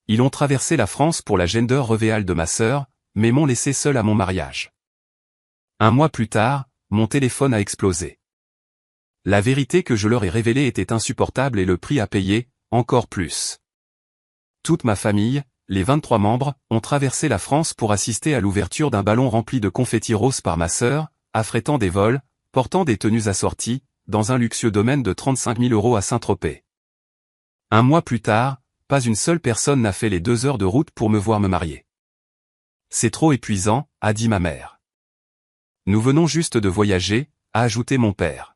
Ils ont traversé la France pour la gender reveal de ma sœur, mais m'ont laissé seul à mon mariage. Un mois plus tard, mon téléphone a explosé. La vérité que je leur ai révélée était insupportable et le prix à payer, encore plus. Toute ma famille, les 23 membres, ont traversé la France pour assister à l'ouverture d'un ballon rempli de confettis roses par ma sœur, affrétant des vols, portant des tenues assorties, dans un luxueux domaine de 35 000 € à Saint-Tropez. Un mois plus tard, pas une seule personne n'a fait les 2 heures de route pour me voir me marier. C'est trop épuisant, a dit ma mère. Nous venons juste de voyager, a ajouté mon père.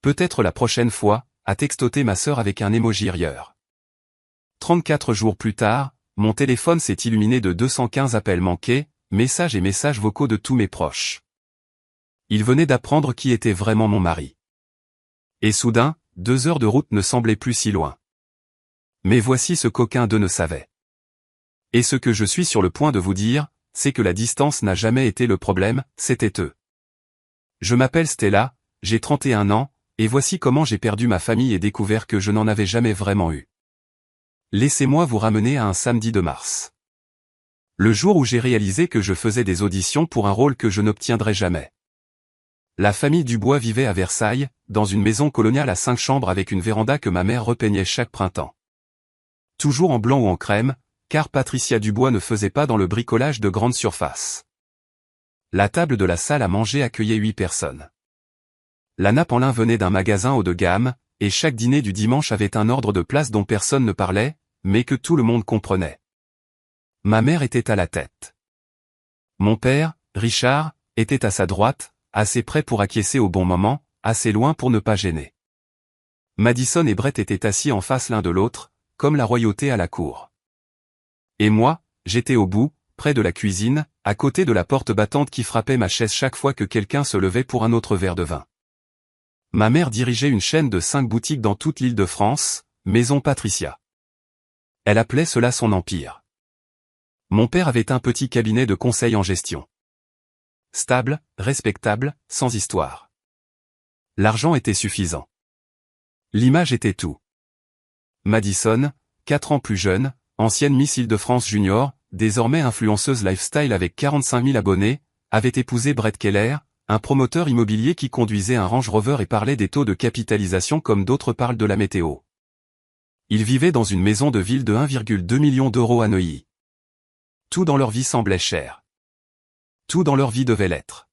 Peut-être la prochaine fois, a textoté ma sœur avec un emoji rieur. 34 jours plus tard, mon téléphone s'est illuminé de 215 appels manqués, messages et messages vocaux de tous mes proches. Ils venaient d'apprendre qui était vraiment mon mari. Et soudain, 2 heures de route ne semblaient plus si loin. Mais voici ce qu'aucun d'eux ne savait. Et ce que je suis sur le point de vous dire, c'est que la distance n'a jamais été le problème, c'était eux. Je m'appelle Stella, j'ai 31 ans, et voici comment j'ai perdu ma famille et découvert que je n'en avais jamais vraiment eu. Laissez-moi vous ramener à un samedi de mars. Le jour où j'ai réalisé que je faisais des auditions pour un rôle que je n'obtiendrais jamais. La famille Dubois vivait à Versailles, dans une maison coloniale à 5 chambres avec une véranda que ma mère repeignait chaque printemps. Toujours en blanc ou en crème, car Patricia Dubois ne faisait pas dans le bricolage de grande surface. La table de la salle à manger accueillait 8 personnes. La nappe en lin venait d'un magasin haut de gamme, et chaque dîner du dimanche avait un ordre de place dont personne ne parlait, mais que tout le monde comprenait. Ma mère était à la tête. Mon père, Richard, était à sa droite, assez près pour acquiescer au bon moment, assez loin pour ne pas gêner. Madison et Brett étaient assis en face l'un de l'autre, comme la royauté à la cour. Et moi, j'étais au bout, près de la cuisine, à côté de la porte battante qui frappait ma chaise chaque fois que quelqu'un se levait pour un autre verre de vin. Ma mère dirigeait une chaîne de 5 boutiques dans toute l'Île-de-France, Maison Patricia. Elle appelait cela son empire. Mon père avait un petit cabinet de conseil en gestion. Stable, respectable, sans histoire. L'argent était suffisant. L'image était tout. Madison, 4 ans plus jeune, ancienne Miss Île-de-France Junior, désormais influenceuse lifestyle avec 45 000 abonnés, avait épousé Brett Keller, un promoteur immobilier qui conduisait un Range Rover et parlait des taux de capitalisation comme d'autres parlent de la météo. Ils vivaient dans une maison de ville de 1,2 million d'euros à Neuilly. Tout dans leur vie semblait cher. Tout dans leur vie devait l'être.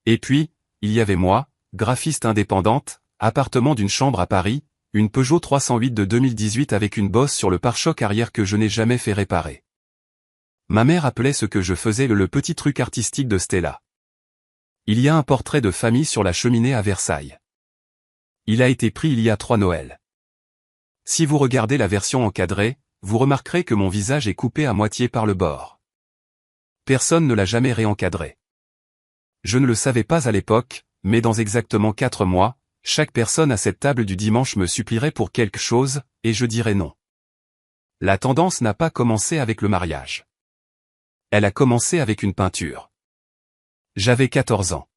Et puis, il y avait moi, graphiste indépendante, appartement d'une chambre à Paris, une Peugeot 308 de 2018 avec une bosse sur le pare-choc arrière que je n'ai jamais fait réparer. Ma mère appelait ce que je faisais le petit truc artistique de Stella. Il y a un portrait de famille sur la cheminée à Versailles. Il a été pris il y a 3 Noëls. Si vous regardez la version encadrée, vous remarquerez que mon visage est coupé à moitié par le bord. Personne ne l'a jamais réencadré. Je ne le savais pas à l'époque, mais dans exactement 4 mois, chaque personne à cette table du dimanche me supplierait pour quelque chose, et je dirais non. La tendance n'a pas commencé avec le mariage. Elle a commencé avec une peinture. J'avais 14 ans.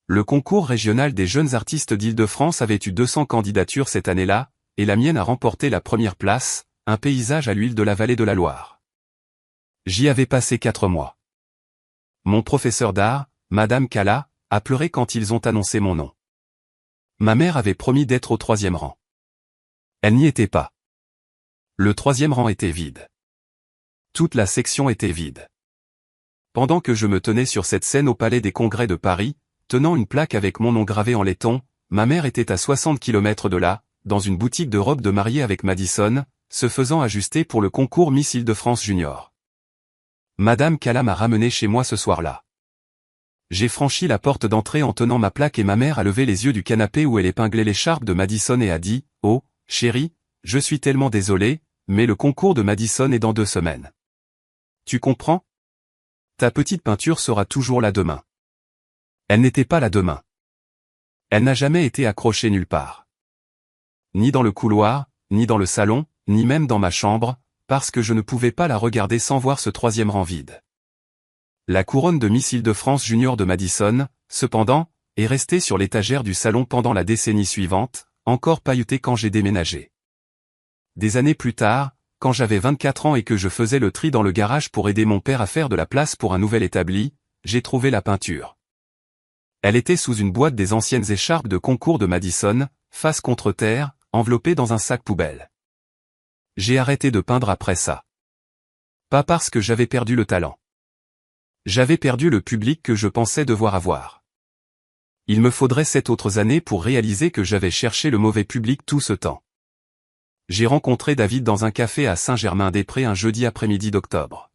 Le concours régional des jeunes artistes d'Île-de-France avait eu 200 candidatures cette année-là, et la mienne a remporté la première place, un paysage à l'huile de la vallée de la Loire. J'y avais passé 4 mois. Mon professeur d'art, Madame Cala, a pleuré quand ils ont annoncé mon nom. Ma mère avait promis d'être au 3e rang. Elle n'y était pas. Le 3e rang était vide. Toute la section était vide. Pendant que je me tenais sur cette scène au Palais des Congrès de Paris, tenant une plaque avec mon nom gravé en laiton, ma mère était à 60 km de là, dans une boutique de robes de mariée avec Madison, se faisant ajuster pour le concours Miss Île-de-France Junior. Madame Cala m'a ramené chez moi ce soir-là. J'ai franchi la porte d'entrée en tenant ma plaque et ma mère a levé les yeux du canapé où elle épinglait l'écharpe de Madison et a dit « Oh, chérie, je suis tellement désolée, mais le concours de Madison est dans 2 semaines. Tu comprends ? Ta petite peinture sera toujours là demain. » Elle n'était pas là demain. Elle n'a jamais été accrochée nulle part. Ni dans le couloir, ni dans le salon, ni même dans ma chambre, parce que je ne pouvais pas la regarder sans voir ce 3e rang vide. La couronne de Miss Île-de-France Junior de Madison, cependant, est restée sur l'étagère du salon pendant la décennie suivante, encore pailletée quand j'ai déménagé. Des années plus tard, quand j'avais 24 ans et que je faisais le tri dans le garage pour aider mon père à faire de la place pour un nouvel établi, j'ai trouvé la peinture. Elle était sous une boîte des anciennes écharpes de concours de Madison, face contre terre, enveloppée dans un sac poubelle. J'ai arrêté de peindre après ça. Pas parce que j'avais perdu le talent. J'avais perdu le public que je pensais devoir avoir. Il me faudrait 7 autres années pour réaliser que j'avais cherché le mauvais public tout ce temps. J'ai rencontré David dans un café à Saint-Germain-des-Prés un jeudi après-midi d'octobre.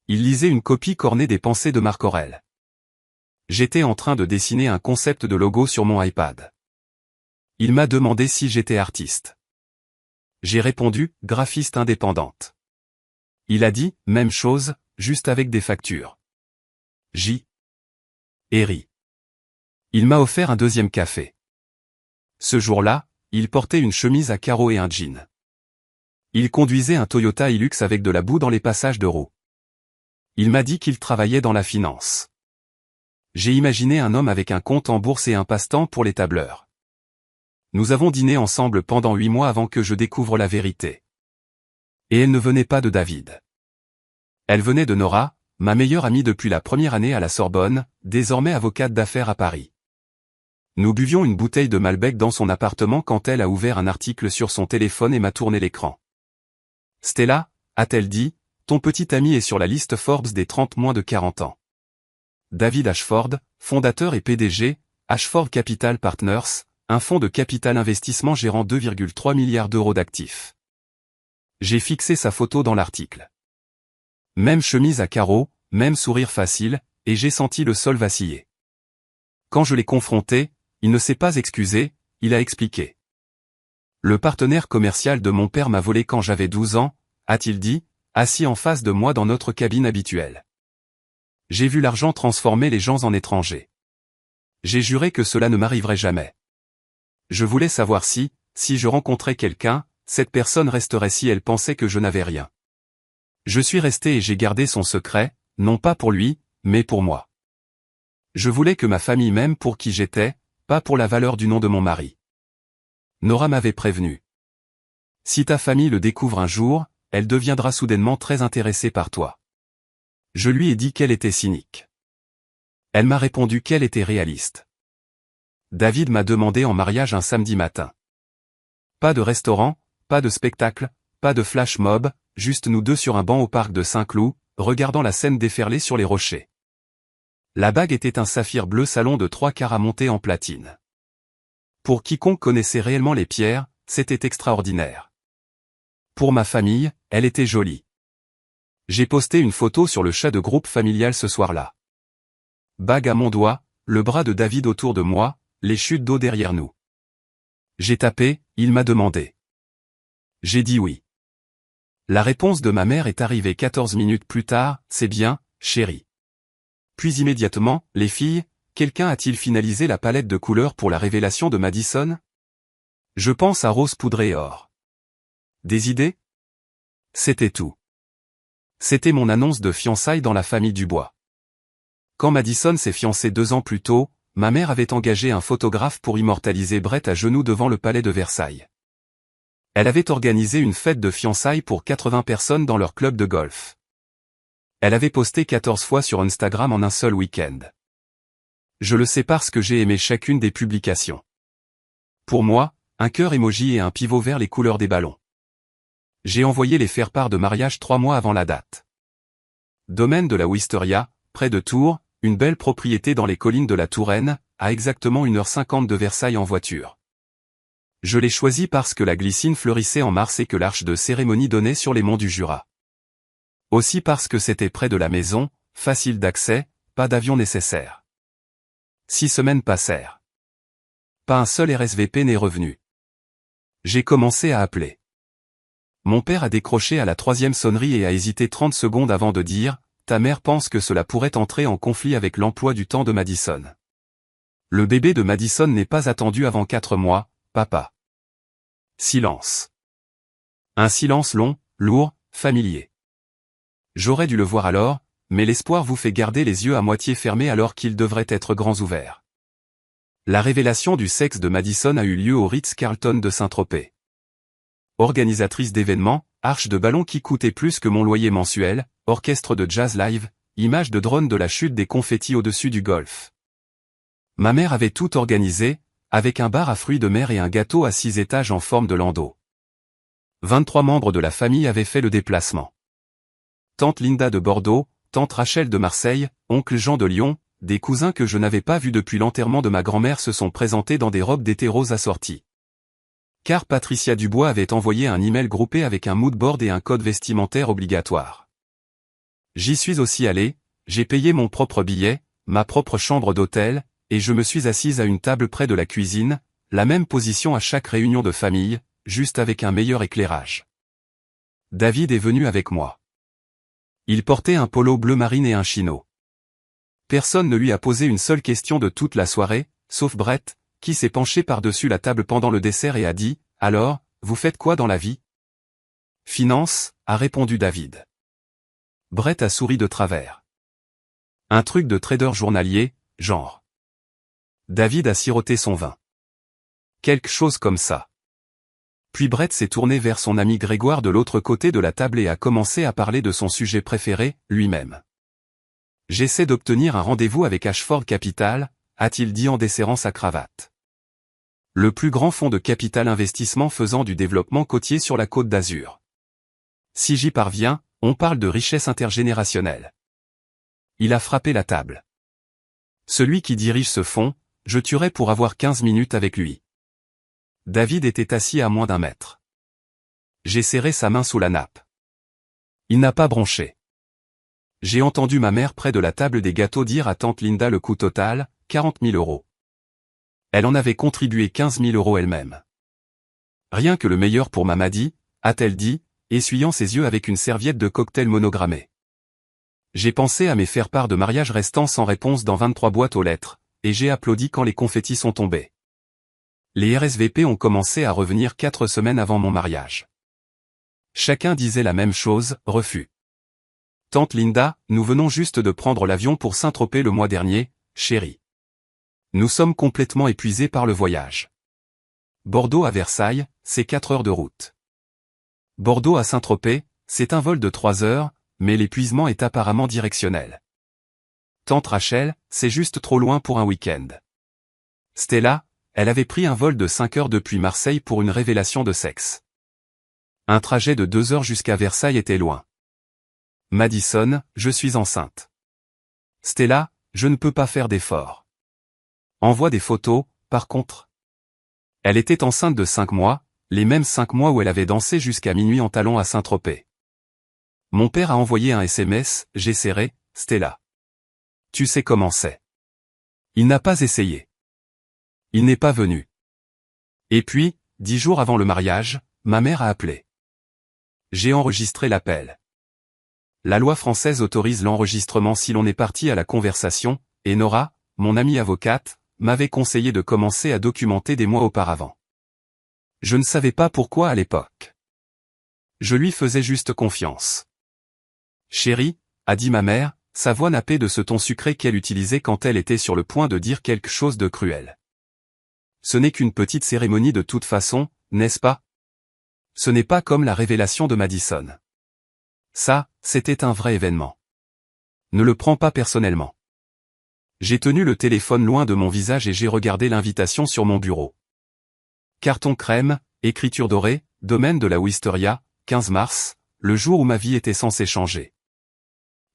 Il lisait une copie cornée des pensées de Marc Aurèle. J'étais en train de dessiner un concept de logo sur mon iPad. Il m'a demandé si j'étais artiste. J'ai répondu, graphiste indépendante. Il a dit, même chose, juste avec des factures. Et ri. Il m'a offert un deuxième café. Ce jour-là, il portait une chemise à carreaux et un jean. Il conduisait un Toyota Hilux avec de la boue dans les passages de roues. Il m'a dit qu'il travaillait dans la finance. J'ai imaginé un homme avec un compte en bourse et un passe-temps pour les tableurs. Nous avons dîné ensemble pendant 8 mois avant que je découvre la vérité. Et elle ne venait pas de David. Elle venait de Nora, ma meilleure amie depuis la première année à la Sorbonne, désormais avocate d'affaires à Paris. Nous buvions une bouteille de Malbec dans son appartement quand elle a ouvert un article sur son téléphone et m'a tourné l'écran. « Stella », a-t-elle dit, « ton petit ami est sur la liste Forbes des 30 moins de 40 ans. » David Ashford, fondateur et PDG, Ashford Capital Partners, un fonds de capital investissement gérant 2,3 milliards d'euros d'actifs. J'ai fixé sa photo dans l'article. Même chemise à carreaux, même sourire facile, et j'ai senti le sol vaciller. Quand je l'ai confronté, il ne s'est pas excusé, il a expliqué. Le partenaire commercial de mon père m'a volé quand j'avais 12 ans, a-t-il dit, assis en face de moi dans notre cabine habituelle. J'ai vu l'argent transformer les gens en étrangers. J'ai juré que cela ne m'arriverait jamais. Je voulais savoir si je rencontrais quelqu'un, cette personne resterait si elle pensait que je n'avais rien. Je suis resté et j'ai gardé son secret, non pas pour lui, mais pour moi. Je voulais que ma famille m'aime pour qui j'étais, pas pour la valeur du nom de mon mari. Nora m'avait prévenu. Si ta famille le découvre un jour, elle deviendra soudainement très intéressée par toi. Je lui ai dit qu'elle était cynique. Elle m'a répondu qu'elle était réaliste. David m'a demandé en mariage un samedi matin. Pas de restaurant, pas de spectacle, pas de flash mob, juste nous deux sur un banc au parc de Saint-Cloud, regardant la Seine déferler sur les rochers. La bague était un saphir bleu salon de 3 carats monté en platine. Pour quiconque connaissait réellement les pierres, c'était extraordinaire. Pour ma famille, elle était jolie. J'ai posté une photo sur le chat de groupe familial ce soir-là. Bague à mon doigt, le bras de David autour de moi, les chutes d'eau derrière nous. J'ai tapé, il m'a demandé. J'ai dit oui. La réponse de ma mère est arrivée 14 minutes plus tard, c'est bien, chérie. Puis immédiatement, les filles, quelqu'un a-t-il finalisé la palette de couleurs pour la révélation de Madison? Je pense à rose poudrée et or. Des idées? C'était tout. C'était mon annonce de fiançailles dans la famille Dubois. Quand Madison s'est fiancée 2 ans plus tôt, ma mère avait engagé un photographe pour immortaliser Brett à genoux devant le palais de Versailles. Elle avait organisé une fête de fiançailles pour 80 personnes dans leur club de golf. Elle avait posté 14 fois sur Instagram en un seul week-end. Je le sais parce que j'ai aimé chacune des publications. Pour moi, un cœur emoji et un pivot vers les couleurs des ballons. J'ai envoyé les faire-part de mariage 3 mois avant la date. Domaine de la Wisteria, près de Tours, une belle propriété dans les collines de la Touraine, à exactement 1h50 de Versailles en voiture. Je l'ai choisi parce que la glycine fleurissait en mars et que l'arche de cérémonie donnait sur les monts du Jura. Aussi parce que c'était près de la maison, facile d'accès, pas d'avion nécessaire. 6 semaines passèrent. Pas un seul RSVP n'est revenu. J'ai commencé à appeler. Mon père a décroché à la 3e sonnerie et a hésité 30 secondes avant de dire « Ta mère pense que cela pourrait entrer en conflit avec l'emploi du temps de Madison. Le bébé de Madison n'est pas attendu avant 4 mois, papa. » Silence. Un silence long, lourd, familier. J'aurais dû le voir alors, mais l'espoir vous fait garder les yeux à moitié fermés alors qu'ils devraient être grands ouverts. La révélation du sexe de Madison a eu lieu au Ritz-Carlton de Saint-Tropez. Organisatrice d'événements, arche de ballon qui coûtait plus que mon loyer mensuel, orchestre de jazz live, images de drone de la chute des confettis au-dessus du golfe. Ma mère avait tout organisé, avec un bar à fruits de mer et un gâteau à 6 étages en forme de landau. 23 membres de la famille avaient fait le déplacement. Tante Linda de Bordeaux, tante Rachel de Marseille, oncle Jean de Lyon, des cousins que je n'avais pas vus depuis l'enterrement de ma grand-mère se sont présentés dans des robes d'été roses assorties. Car Patricia Dubois avait envoyé un email groupé avec un mood board et un code vestimentaire obligatoire. J'y suis aussi allé, j'ai payé mon propre billet, ma propre chambre d'hôtel, et je me suis assise à une table près de la cuisine, la même position à chaque réunion de famille, juste avec un meilleur éclairage. David est venu avec moi. Il portait un polo bleu marine et un chino. Personne ne lui a posé une seule question de toute la soirée, sauf Brett, qui s'est penché par-dessus la table pendant le dessert et a dit « Alors, vous faites quoi dans la vie ?» « Finance », a répondu David. Brett a souri de travers. « Un truc de trader journalier, genre. » David a siroté son vin. « Quelque chose comme ça. » Puis Brett s'est tourné vers son ami Grégoire de l'autre côté de la table et a commencé à parler de son sujet préféré, lui-même. « J'essaie d'obtenir un rendez-vous avec Ashford Capital », a-t-il dit en desserrant sa cravate. Le plus grand fonds de capital investissement faisant du développement côtier sur la Côte d'Azur. Si j'y parviens, on parle de richesse intergénérationnelle. Il a frappé la table. Celui qui dirige ce fonds, je tuerais pour avoir 15 minutes avec lui. David était assis à moins d'1 mètre. J'ai serré sa main sous la nappe. Il n'a pas bronché. J'ai entendu ma mère près de la table des gâteaux dire à tante Linda le coût total, 40 000 €. Elle en avait contribué 15 000 € elle-même. Rien que le meilleur pour Mamadi, a-t-elle dit, essuyant ses yeux avec une serviette de cocktail monogrammée. J'ai pensé à mes faire-part de mariage restant sans réponse dans 23 boîtes aux lettres, et j'ai applaudi quand les confettis sont tombés. Les RSVP ont commencé à revenir 4 semaines avant mon mariage. Chacun disait la même chose, refus. Tante Linda, nous venons juste de prendre l'avion pour Saint-Tropez le mois dernier, chérie. Nous sommes complètement épuisés par le voyage. Bordeaux à Versailles, c'est 4 heures de route. Bordeaux à Saint-Tropez, c'est un vol de 3 heures, mais l'épuisement est apparemment directionnel. Tante Rachel, c'est juste trop loin pour un week-end. Stella, elle avait pris un vol de 5 heures depuis Marseille pour une révélation de sexe. Un trajet de 2 heures jusqu'à Versailles était loin. Madison, je suis enceinte. Stella, je ne peux pas faire d'efforts. Envoie des photos, par contre. Elle était enceinte de 5 mois, les mêmes 5 mois où elle avait dansé jusqu'à minuit en talons à Saint-Tropez. Mon père a envoyé un SMS, j'ai serré, Stella. Tu sais comment c'est. Il n'a pas essayé. Il n'est pas venu. Et puis, 10 jours avant le mariage, ma mère a appelé. J'ai enregistré l'appel. La loi française autorise l'enregistrement si l'on est parti à la conversation, et Nora, mon amie avocate, m'avait conseillé de commencer à documenter des mois auparavant. Je ne savais pas pourquoi à l'époque. Je lui faisais juste confiance. Chérie, a dit ma mère, sa voix nappée de ce ton sucré qu'elle utilisait quand elle était sur le point de dire quelque chose de cruel. Ce n'est qu'une petite cérémonie de toute façon, n'est-ce pas? Ce n'est pas comme la révélation de Madison. Ça, c'était un vrai événement. Ne le prends pas personnellement. J'ai tenu le téléphone loin de mon visage et j'ai regardé l'invitation sur mon bureau. Carton crème, écriture dorée, domaine de la Wisteria, 15 mars, le jour où ma vie était censée changer.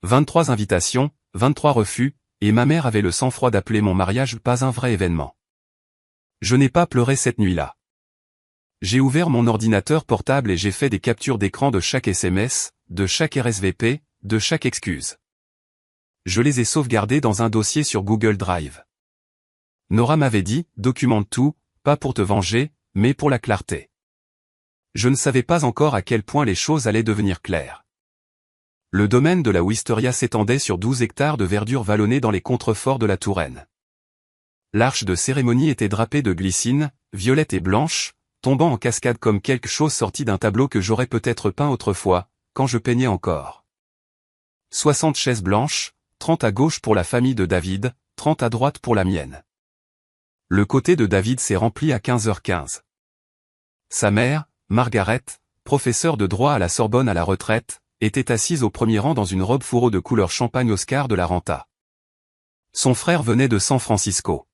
23 invitations, 23 refus, et ma mère avait le sang-froid d'appeler mon mariage pas un vrai événement. Je n'ai pas pleuré cette nuit-là. J'ai ouvert mon ordinateur portable et j'ai fait des captures d'écran de chaque SMS, de chaque RSVP, de chaque excuse. Je les ai sauvegardés dans un dossier sur Google Drive. Nora m'avait dit, documente tout, pas pour te venger, mais pour la clarté. Je ne savais pas encore à quel point les choses allaient devenir claires. Le domaine de la Wisteria s'étendait sur 12 hectares de verdure vallonnée dans les contreforts de la Touraine. L'arche de cérémonie était drapée de glycine, violette et blanche, tombant en cascade comme quelque chose sorti d'un tableau que j'aurais peut-être peint autrefois, quand je peignais encore. 60 chaises blanches, 30 à gauche pour la famille de David, 30 à droite pour la mienne. Le côté de David s'est rempli à 15h15. Sa mère, Margaret, professeur de droit à la Sorbonne à la retraite, était assise au premier rang dans une robe fourreau de couleur champagne Oscar de la Renta. Son frère venait de San Francisco.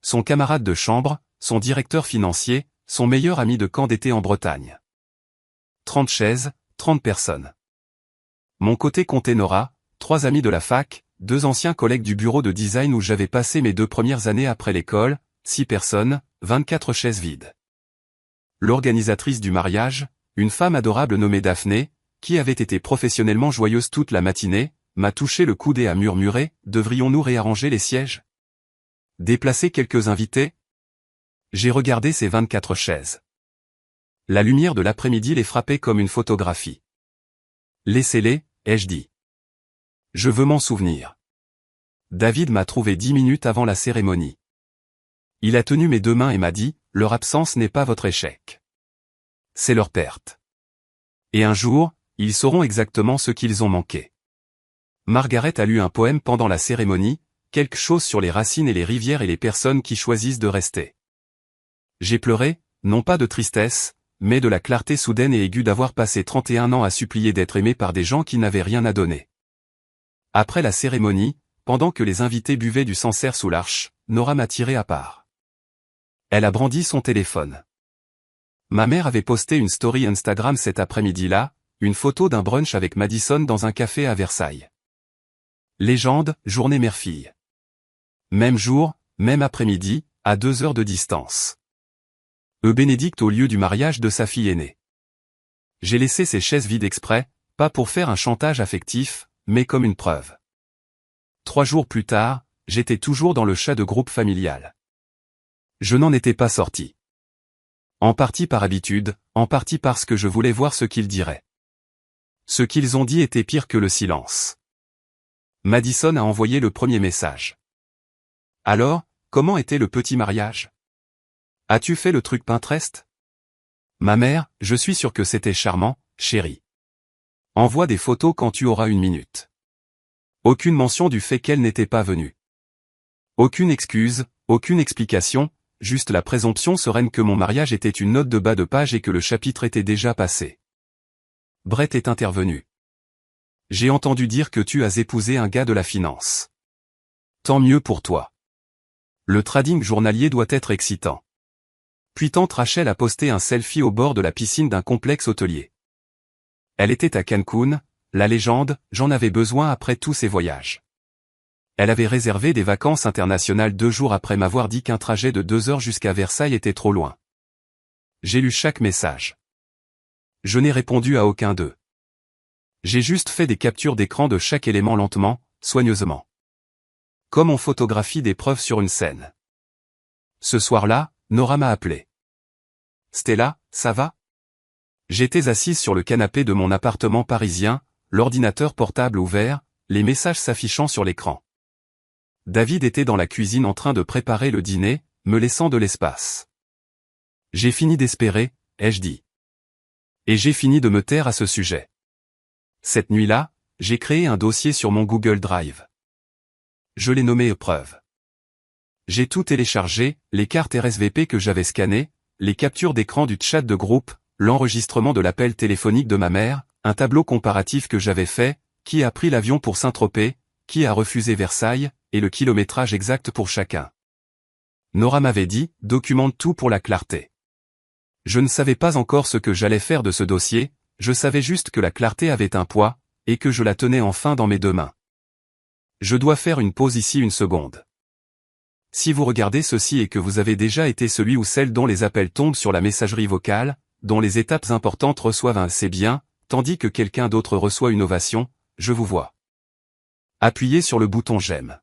Son camarade de chambre, son directeur financier, son meilleur ami de camp d'été en Bretagne. 30 chaises, 30 personnes. Mon côté comptait Nora, 3 amis de la fac, 2 anciens collègues du bureau de design où j'avais passé mes 2 premières années après l'école, 6 personnes, 24 chaises vides. L'organisatrice du mariage, une femme adorable nommée Daphné, qui avait été professionnellement joyeuse toute la matinée, m'a touché le coude et a murmuré « Devrions-nous réarranger les sièges ? Déplacer quelques invités ?» J'ai regardé ces 24 chaises. La lumière de l'après-midi les frappait comme une photographie. « Laissez-les » ai-je dit. Je veux m'en souvenir. David m'a trouvé 10 minutes avant la cérémonie. Il a tenu mes 2 mains et m'a dit « Leur absence n'est pas votre échec. C'est leur perte. Et un jour, ils sauront exactement ce qu'ils ont manqué. » Margaret a lu un poème pendant la cérémonie, quelque chose sur les racines et les rivières et les personnes qui choisissent de rester. J'ai pleuré, non pas de tristesse, mais de la clarté soudaine et aiguë d'avoir passé 31 ans à supplier d'être aimé par des gens qui n'avaient rien à donner. Après la cérémonie, pendant que les invités buvaient du Sancerre sous l'arche, Nora m'a tiré à part. Elle a brandi son téléphone. Ma mère avait posté une story Instagram cet après-midi-là, une photo d'un brunch avec Madison dans un café à Versailles. Légende, journée mère-fille. Même jour, même après-midi, à 2 heures de distance. Bénédicte au lieu du mariage de sa fille aînée. J'ai laissé ces chaises vides exprès, pas pour faire un chantage affectif, mais comme une preuve. 3 jours plus tard, j'étais toujours dans le chat de groupe familial. Je n'en étais pas sorti. En partie par habitude, en partie parce que je voulais voir ce qu'ils diraient. Ce qu'ils ont dit était pire que le silence. Madison a envoyé le premier message. Alors, comment était le petit mariage? As-tu fait le truc Pinterest? Ma mère, je suis sûr que c'était charmant, chérie. Envoie des photos quand tu auras 1 minute. Aucune mention du fait qu'elle n'était pas venue. Aucune excuse, aucune explication, juste la présomption sereine que mon mariage était une note de bas de page et que le chapitre était déjà passé. Brett est intervenu. J'ai entendu dire que tu as épousé un gars de la finance. Tant mieux pour toi. Le trading journalier doit être excitant. Puis tante Rachel a posté un selfie au bord de la piscine d'un complexe hôtelier. Elle était à Cancun, la légende, j'en avais besoin après tous ces voyages. Elle avait réservé des vacances internationales 2 jours après m'avoir dit qu'un trajet de 2 heures jusqu'à Versailles était trop loin. J'ai lu chaque message. Je n'ai répondu à aucun d'eux. J'ai juste fait des captures d'écran de chaque élément lentement, soigneusement. Comme on photographie des preuves sur une scène. Ce soir-là, Nora m'a appelé. Stella, ça va? J'étais assise sur le canapé de mon appartement parisien, l'ordinateur portable ouvert, les messages s'affichant sur l'écran. David était dans la cuisine en train de préparer le dîner, me laissant de l'espace. J'ai fini d'espérer, ai-je dit. Et j'ai fini de me taire à ce sujet. Cette nuit-là, j'ai créé un dossier sur mon Google Drive. Je l'ai nommé épreuve. J'ai tout téléchargé, les cartes RSVP que j'avais scannées, les captures d'écran du chat de groupe, l'enregistrement de l'appel téléphonique de ma mère, un tableau comparatif que j'avais fait, qui a pris l'avion pour Saint-Tropez, qui a refusé Versailles, et le kilométrage exact pour chacun. Nora m'avait dit, documente tout pour la clarté. Je ne savais pas encore ce que j'allais faire de ce dossier, je savais juste que la clarté avait un poids, et que je la tenais enfin dans mes 2 mains. Je dois faire une pause ici 1 seconde. Si vous regardez ceci et que vous avez déjà été celui ou celle dont les appels tombent sur la messagerie vocale, dont les étapes importantes reçoivent un « c'est bien », tandis que quelqu'un d'autre reçoit une ovation, je vous vois. Appuyez sur le bouton j'aime.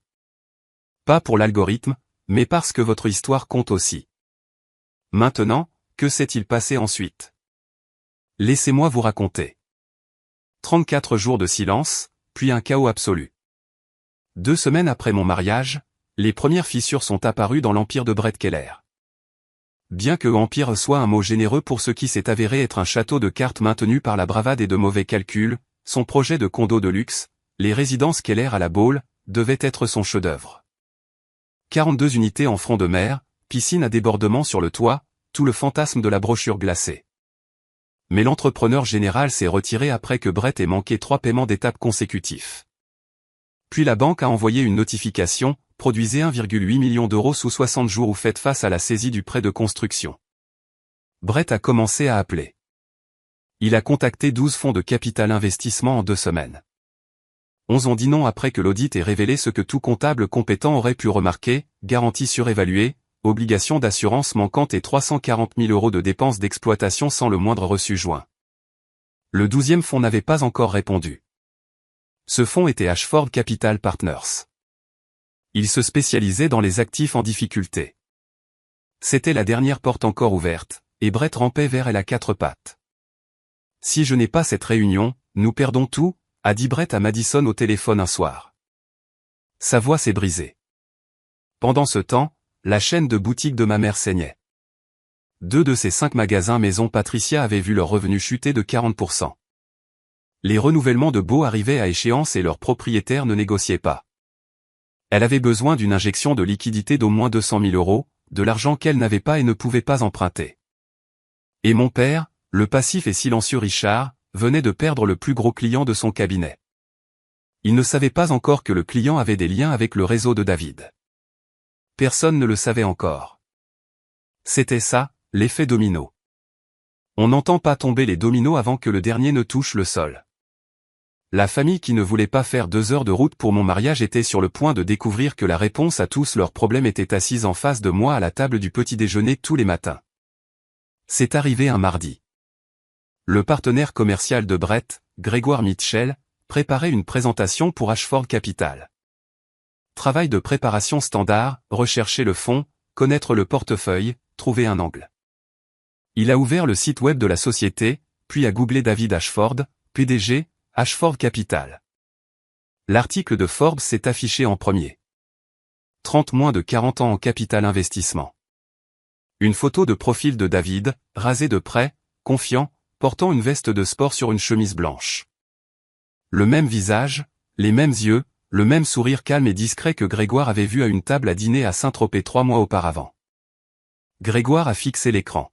Pas pour l'algorithme, mais parce que votre histoire compte aussi. Maintenant, que s'est-il passé ensuite? Laissez-moi vous raconter. 34 jours de silence, puis un chaos absolu. 2 semaines après mon mariage, les premières fissures sont apparues dans l'empire de Brett Keller. Bien que empire soit un mot généreux pour ce qui s'est avéré être un château de cartes maintenu par la bravade et de mauvais calculs, son projet de condo de luxe, les résidences Keller à la Baule, devait être son chef-d'œuvre. 42 unités en front de mer, piscine à débordement sur le toit, tout le fantasme de la brochure glacée. Mais l'entrepreneur général s'est retiré après que Brett ait manqué 3 paiements d'étape consécutifs. Puis la banque a envoyé une notification, produisez 1,8 million d'euros sous 60 jours ou faites face à la saisie du prêt de construction. Brett a commencé à appeler. Il a contacté 12 fonds de capital investissement en 2 semaines. 11 ont dit non après que l'audit ait révélé ce que tout comptable compétent aurait pu remarquer, garantie surévaluée, obligations d'assurance manquantes et 340 000 euros de dépenses d'exploitation sans le moindre reçu joint. Le 12e fonds n'avait pas encore répondu. Ce fonds était Ashford Capital Partners. Il se spécialisait dans les actifs en difficulté. C'était la dernière porte encore ouverte, et Brett rampait vers elle à 4 pattes. Si je n'ai pas cette réunion, nous perdons tout, a dit Brett à Madison au téléphone un soir. Sa voix s'est brisée. Pendant ce temps, la chaîne de boutiques de ma mère saignait. 2 de ses 5 magasins maison Patricia avaient vu leurs revenus chuter de 40%. Les renouvellements de baux arrivaient à échéance et leurs propriétaires ne négociaient pas. Elle avait besoin d'une injection de liquidité d'au moins 200 000 euros, de l'argent qu'elle n'avait pas et ne pouvait pas emprunter. Et mon père, le passif et silencieux Richard, venait de perdre le plus gros client de son cabinet. Il ne savait pas encore que le client avait des liens avec le réseau de David. Personne ne le savait encore. C'était ça, l'effet domino. On n'entend pas tomber les dominos avant que le dernier ne touche le sol. La famille qui ne voulait pas faire 2 heures de route pour mon mariage était sur le point de découvrir que la réponse à tous leurs problèmes était assise en face de moi à la table du petit déjeuner tous les matins. C'est arrivé un mardi. Le partenaire commercial de Brett, Grégoire Mitchell, préparait une présentation pour Ashford Capital. Travail de préparation standard, rechercher le fond, connaître le portefeuille, trouver un angle. Il a ouvert le site web de la société, puis a googlé David Ashford, PDG, Ashford Capital. L'article de Forbes s'est affiché en premier. 30 moins de 40 ans en capital investissement. Une photo de profil de David, rasé de près, confiant, portant une veste de sport sur une chemise blanche. Le même visage, les mêmes yeux, le même sourire calme et discret que Grégoire avait vu à une table à dîner à Saint-Tropez 3 mois auparavant. Grégoire a fixé l'écran.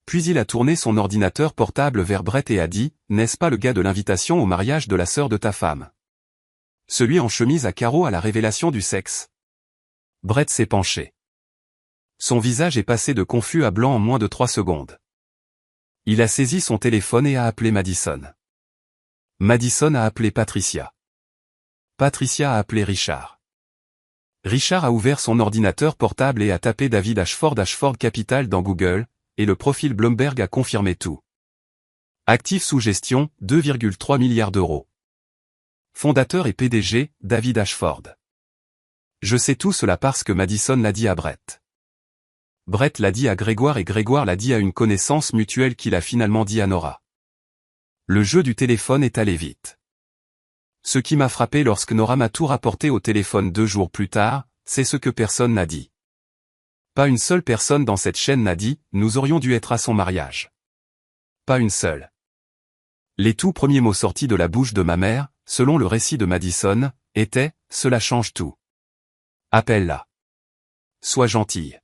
Puis il a tourné son ordinateur portable vers Brett et a dit, « N'est-ce pas le gars de l'invitation au mariage de la sœur de ta femme ? Celui en chemise à carreaux à la révélation du sexe. » Brett s'est penché. Son visage est passé de confus à blanc en moins de 3 secondes. Il a saisi son téléphone et a appelé Madison. Madison a appelé Patricia. Patricia a appelé Richard. Richard a ouvert son ordinateur portable et a tapé David Ashford Capital dans Google, et le profil Bloomberg a confirmé tout. Actifs sous gestion, 2,3 milliards d'euros. Fondateur et PDG, David Ashford. Je sais tout cela parce que Madison l'a dit à Brett. Brett l'a dit à Grégoire et Grégoire l'a dit à une connaissance mutuelle qu'il a finalement dit à Nora. Le jeu du téléphone est allé vite. Ce qui m'a frappé lorsque Nora m'a tout rapporté au téléphone 2 jours plus tard, c'est ce que personne n'a dit. Pas une seule personne dans cette chaîne n'a dit « Nous aurions dû être à son mariage ». Pas une seule. Les tout premiers mots sortis de la bouche de ma mère, selon le récit de Madison, étaient « Cela change tout. Appelle-la. Sois gentille.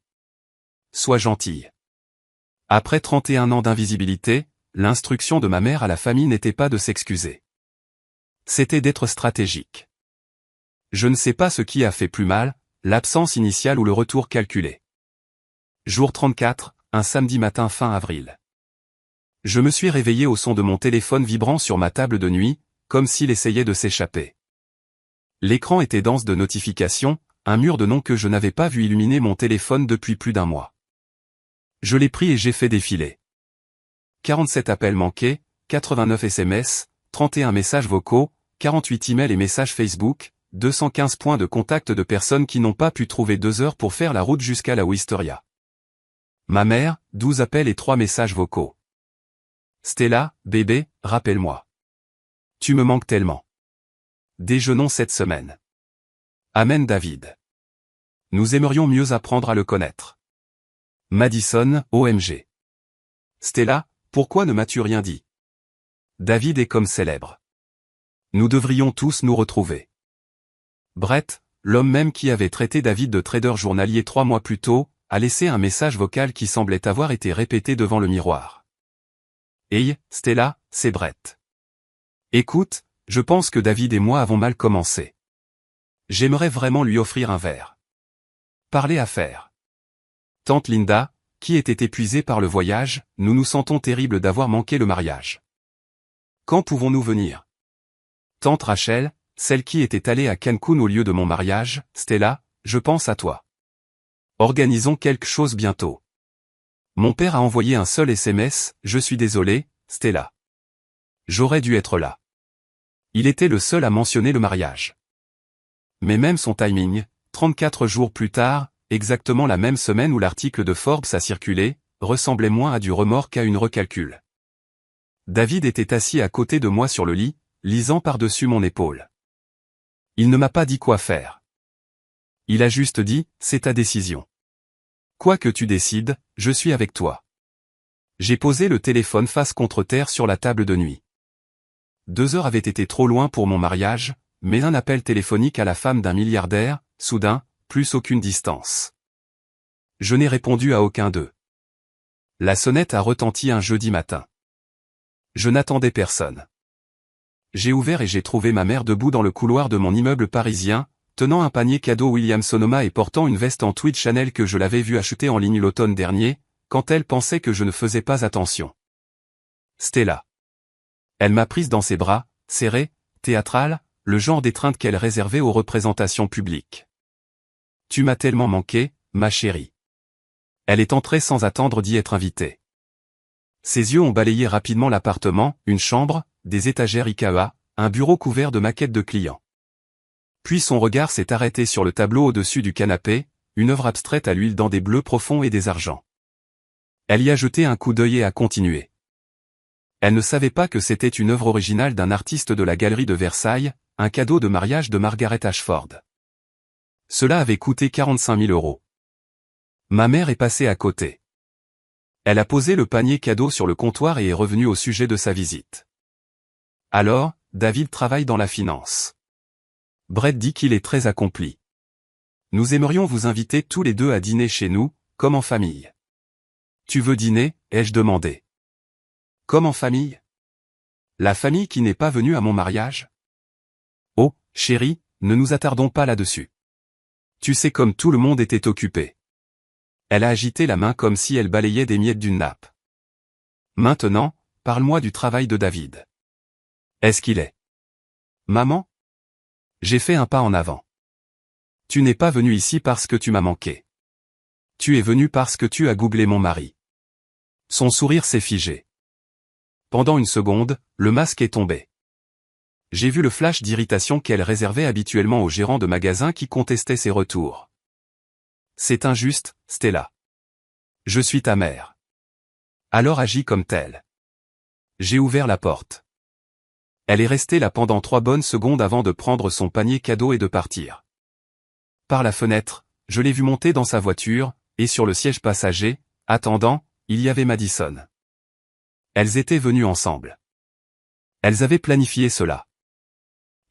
Sois gentille. » Après 31 ans d'invisibilité, l'instruction de ma mère à la famille n'était pas de s'excuser. C'était d'être stratégique. Je ne sais pas ce qui a fait plus mal, l'absence initiale ou le retour calculé. Jour 34, un samedi matin fin avril. Je me suis réveillé au son de mon téléphone vibrant sur ma table de nuit, comme s'il essayait de s'échapper. L'écran était dense de notifications, un mur de noms que je n'avais pas vu illuminer mon téléphone depuis plus d'1 mois. Je l'ai pris et j'ai fait défiler. 47 appels manqués, 89 SMS, 31 messages vocaux, 48 emails et messages Facebook, 215 points de contact de personnes qui n'ont pas pu trouver 2 heures pour faire la route jusqu'à la Wisteria. Ma mère, 12 appels et 3 messages vocaux. Stella, bébé, rappelle-moi. Tu me manques tellement. Déjeunons cette semaine. Amen David. Nous aimerions mieux apprendre à le connaître. Madison, OMG. Stella, pourquoi ne m'as-tu rien dit? David est comme célèbre. Nous devrions tous nous retrouver. Brett, l'homme même qui avait traité David de trader journalier 3 mois plus tôt, a laissé un message vocal qui semblait avoir été répété devant le miroir. Hey, Stella, c'est Brett. Écoute, je pense que David et moi avons mal commencé. J'aimerais vraiment lui offrir un verre. Parler affaires. Tante Linda, qui était épuisée par le voyage, nous nous sentons terribles d'avoir manqué le mariage. Quand pouvons-nous venir? Tante Rachel, celle qui était allée à Cancun au lieu de mon mariage, Stella, je pense à toi. Organisons quelque chose bientôt. Mon père a envoyé un seul SMS, je suis désolé, Stella. J'aurais dû être là. Il était le seul à mentionner le mariage. Mais même son timing, 34 jours plus tard, exactement la même semaine où l'article de Forbes a circulé, ressemblait moins à du remords qu'à une recalcule. David était assis à côté de moi sur le lit, lisant par-dessus mon épaule. Il ne m'a pas dit quoi faire. Il a juste dit, c'est ta décision. Quoi que tu décides, je suis avec toi. J'ai posé le téléphone face contre terre sur la table de nuit. 2 heures avaient été trop loin pour mon mariage, mais un appel téléphonique à la femme d'un milliardaire, soudain, plus aucune distance. Je n'ai répondu à aucun d'eux. La sonnette a retenti un jeudi matin. Je n'attendais personne. J'ai ouvert et j'ai trouvé ma mère debout dans le couloir de mon immeuble parisien, tenant un panier cadeau Williams-Sonoma et portant une veste en tweed Chanel que je l'avais vue acheter en ligne l'automne dernier, quand elle pensait que je ne faisais pas attention. Stella. Elle m'a prise dans ses bras, serrée, théâtrale, le genre d'étreinte qu'elle réservait aux représentations publiques. Tu m'as tellement manqué, ma chérie. Elle est entrée sans attendre d'y être invitée. Ses yeux ont balayé rapidement l'appartement, une chambre, des étagères Ikea, un bureau couvert de maquettes de clients. Puis son regard s'est arrêté sur le tableau au-dessus du canapé, une œuvre abstraite à l'huile dans des bleus profonds et des argents. Elle y a jeté un coup d'œil et a continué. Elle ne savait pas que c'était une œuvre originale d'un artiste de la galerie de Versailles, un cadeau de mariage de Margaret Ashford. Cela avait coûté 45 000 €. Ma mère est passée à côté. Elle a posé le panier cadeau sur le comptoir et est revenue au sujet de sa visite. Alors, David travaille dans la finance. Brett dit qu'il est très accompli. Nous aimerions vous inviter tous les deux à dîner chez nous, comme en famille. Tu veux dîner, ai-je demandé. Comme en famille? La famille qui n'est pas venue à mon mariage? Oh, chérie, ne nous attardons pas là-dessus. Tu sais comme tout le monde était occupé. Elle a agité la main comme si elle balayait des miettes d'une nappe. Maintenant, parle-moi du travail de David. Est-ce qu'il est? Maman? J'ai fait un pas en avant. Tu n'es pas venu ici parce que tu m'as manqué. Tu es venu parce que tu as googlé mon mari. Son sourire s'est figé. Pendant une seconde, le masque est tombé. J'ai vu le flash d'irritation qu'elle réservait habituellement aux gérants de magasins qui contestaient ses retours. C'est injuste, Stella. Je suis ta mère. Alors agis comme telle. J'ai ouvert la porte. Elle est restée là pendant 3 bonnes secondes avant de prendre son panier cadeau et de partir. Par la fenêtre, je l'ai vue monter dans sa voiture, et sur le siège passager, attendant, il y avait Madison. Elles étaient venues ensemble. Elles avaient planifié cela.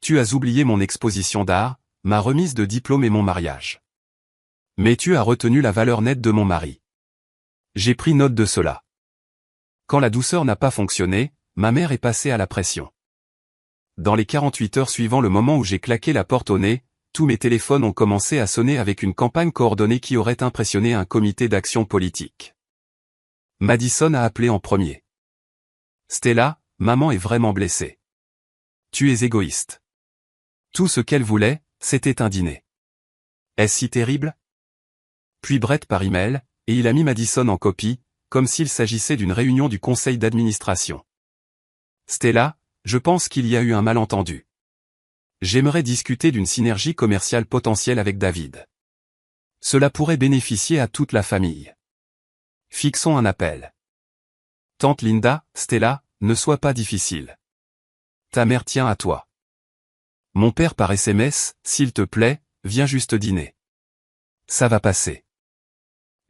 Tu as oublié mon exposition d'art, ma remise de diplôme et mon mariage. Mais tu as retenu la valeur nette de mon mari. J'ai pris note de cela. Quand la douceur n'a pas fonctionné, ma mère est passée à la pression. Dans les 48 heures suivant le moment où j'ai claqué la porte au nez, tous mes téléphones ont commencé à sonner avec une campagne coordonnée qui aurait impressionné un comité d'action politique. Madison a appelé en premier. Stella, maman est vraiment blessée. Tu es égoïste. Tout ce qu'elle voulait, c'était un dîner. Est-ce si terrible? Puis Brett par email, et il a mis Madison en copie, comme s'il s'agissait d'une réunion du conseil d'administration. Stella, je pense qu'il y a eu un malentendu. J'aimerais discuter d'une synergie commerciale potentielle avec David. Cela pourrait bénéficier à toute la famille. Fixons un appel. Tante Linda, Stella, ne sois pas difficile. Ta mère tient à toi. Mon père par SMS, s'il te plaît, viens juste dîner. Ça va passer.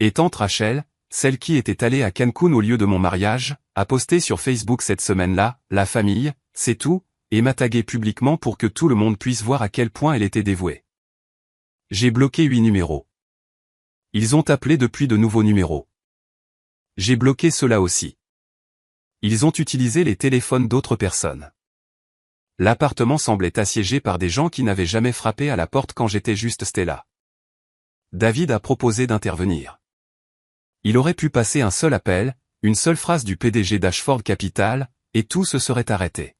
Et tante Rachel, celle qui était allée à Cancun au lieu de mon mariage, a posté sur Facebook cette semaine-là, la famille, c'est tout, et m'a tagué publiquement pour que tout le monde puisse voir à quel point elle était dévouée. J'ai bloqué 8 numéros. Ils ont appelé depuis de nouveaux numéros. J'ai bloqué ceux-là aussi. Ils ont utilisé les téléphones d'autres personnes. L'appartement semblait assiégé par des gens qui n'avaient jamais frappé à la porte quand j'étais juste Stella. David a proposé d'intervenir. Il aurait pu passer un seul appel, une seule phrase du PDG d'Ashford Capital, et tout se serait arrêté.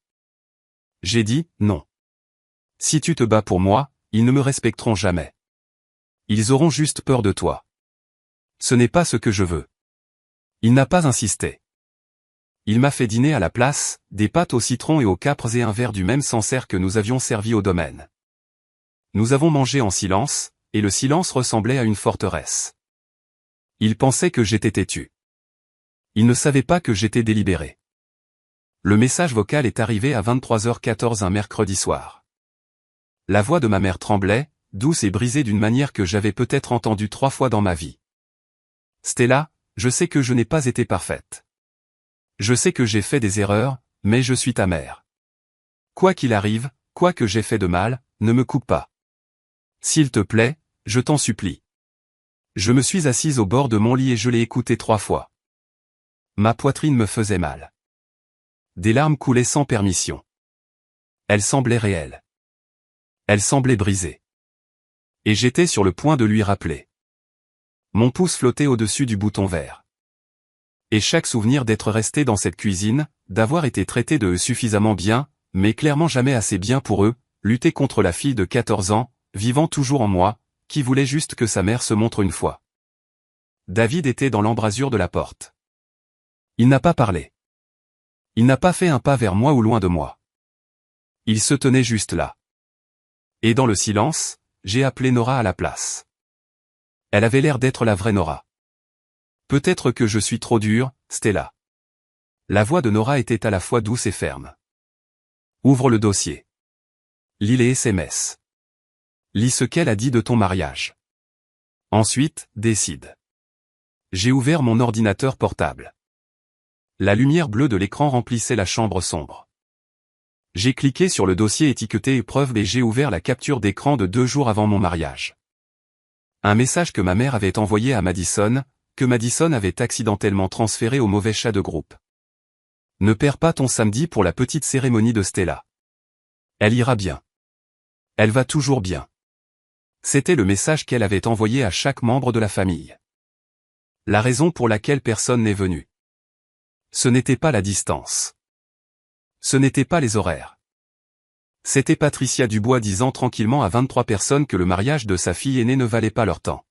J'ai dit, non. Si tu te bats pour moi, ils ne me respecteront jamais. Ils auront juste peur de toi. Ce n'est pas ce que je veux. Il n'a pas insisté. Il m'a fait dîner à la place, des pâtes au citron et aux capres et un verre du même Sancerre que nous avions servi au domaine. Nous avons mangé en silence, et le silence ressemblait à une forteresse. Il pensait que j'étais têtu. Il ne savait pas que j'étais délibéré. Le message vocal est arrivé à 23h14 un mercredi soir. La voix de ma mère tremblait, douce et brisée d'une manière que j'avais peut-être entendue 3 fois dans ma vie. Stella, je sais que je n'ai pas été parfaite. Je sais que j'ai fait des erreurs, mais je suis ta mère. Quoi qu'il arrive, quoi que j'ai fait de mal, ne me coupe pas. S'il te plaît, je t'en supplie. Je me suis assise au bord de mon lit et je l'ai écouté 3 fois. Ma poitrine me faisait mal. Des larmes coulaient sans permission. Elles semblaient réelles. Elles semblaient brisées. Et j'étais sur le point de lui rappeler. Mon pouce flottait au-dessus du bouton vert. Et chaque souvenir d'être resté dans cette cuisine, d'avoir été traité de eux suffisamment bien, mais clairement jamais assez bien pour eux, lutter contre la fille de 14 ans, vivant toujours en moi, qui voulait juste que sa mère se montre une fois. David était dans l'embrasure de la porte. Il n'a pas parlé. Il n'a pas fait un pas vers moi ou loin de moi. Il se tenait juste là. Et dans le silence, j'ai appelé Nora à la place. Elle avait l'air d'être la vraie Nora. Peut-être que je suis trop dur, Stella. La voix de Nora était à la fois douce et ferme. Ouvre le dossier. Lis les SMS. Lis ce qu'elle a dit de ton mariage. Ensuite, décide. J'ai ouvert mon ordinateur portable. La lumière bleue de l'écran remplissait la chambre sombre. J'ai cliqué sur le dossier étiqueté épreuve et j'ai ouvert la capture d'écran de 2 jours avant mon mariage. Un message que ma mère avait envoyé à Madison, que Madison avait accidentellement transféré au mauvais chat de groupe. Ne perds pas ton samedi pour la petite cérémonie de Stella. Elle ira bien. Elle va toujours bien. C'était le message qu'elle avait envoyé à chaque membre de la famille. La raison pour laquelle personne n'est venu. Ce n'était pas la distance. Ce n'était pas les horaires. C'était Patricia Dubois disant tranquillement à 23 personnes que le mariage de sa fille aînée ne valait pas leur temps.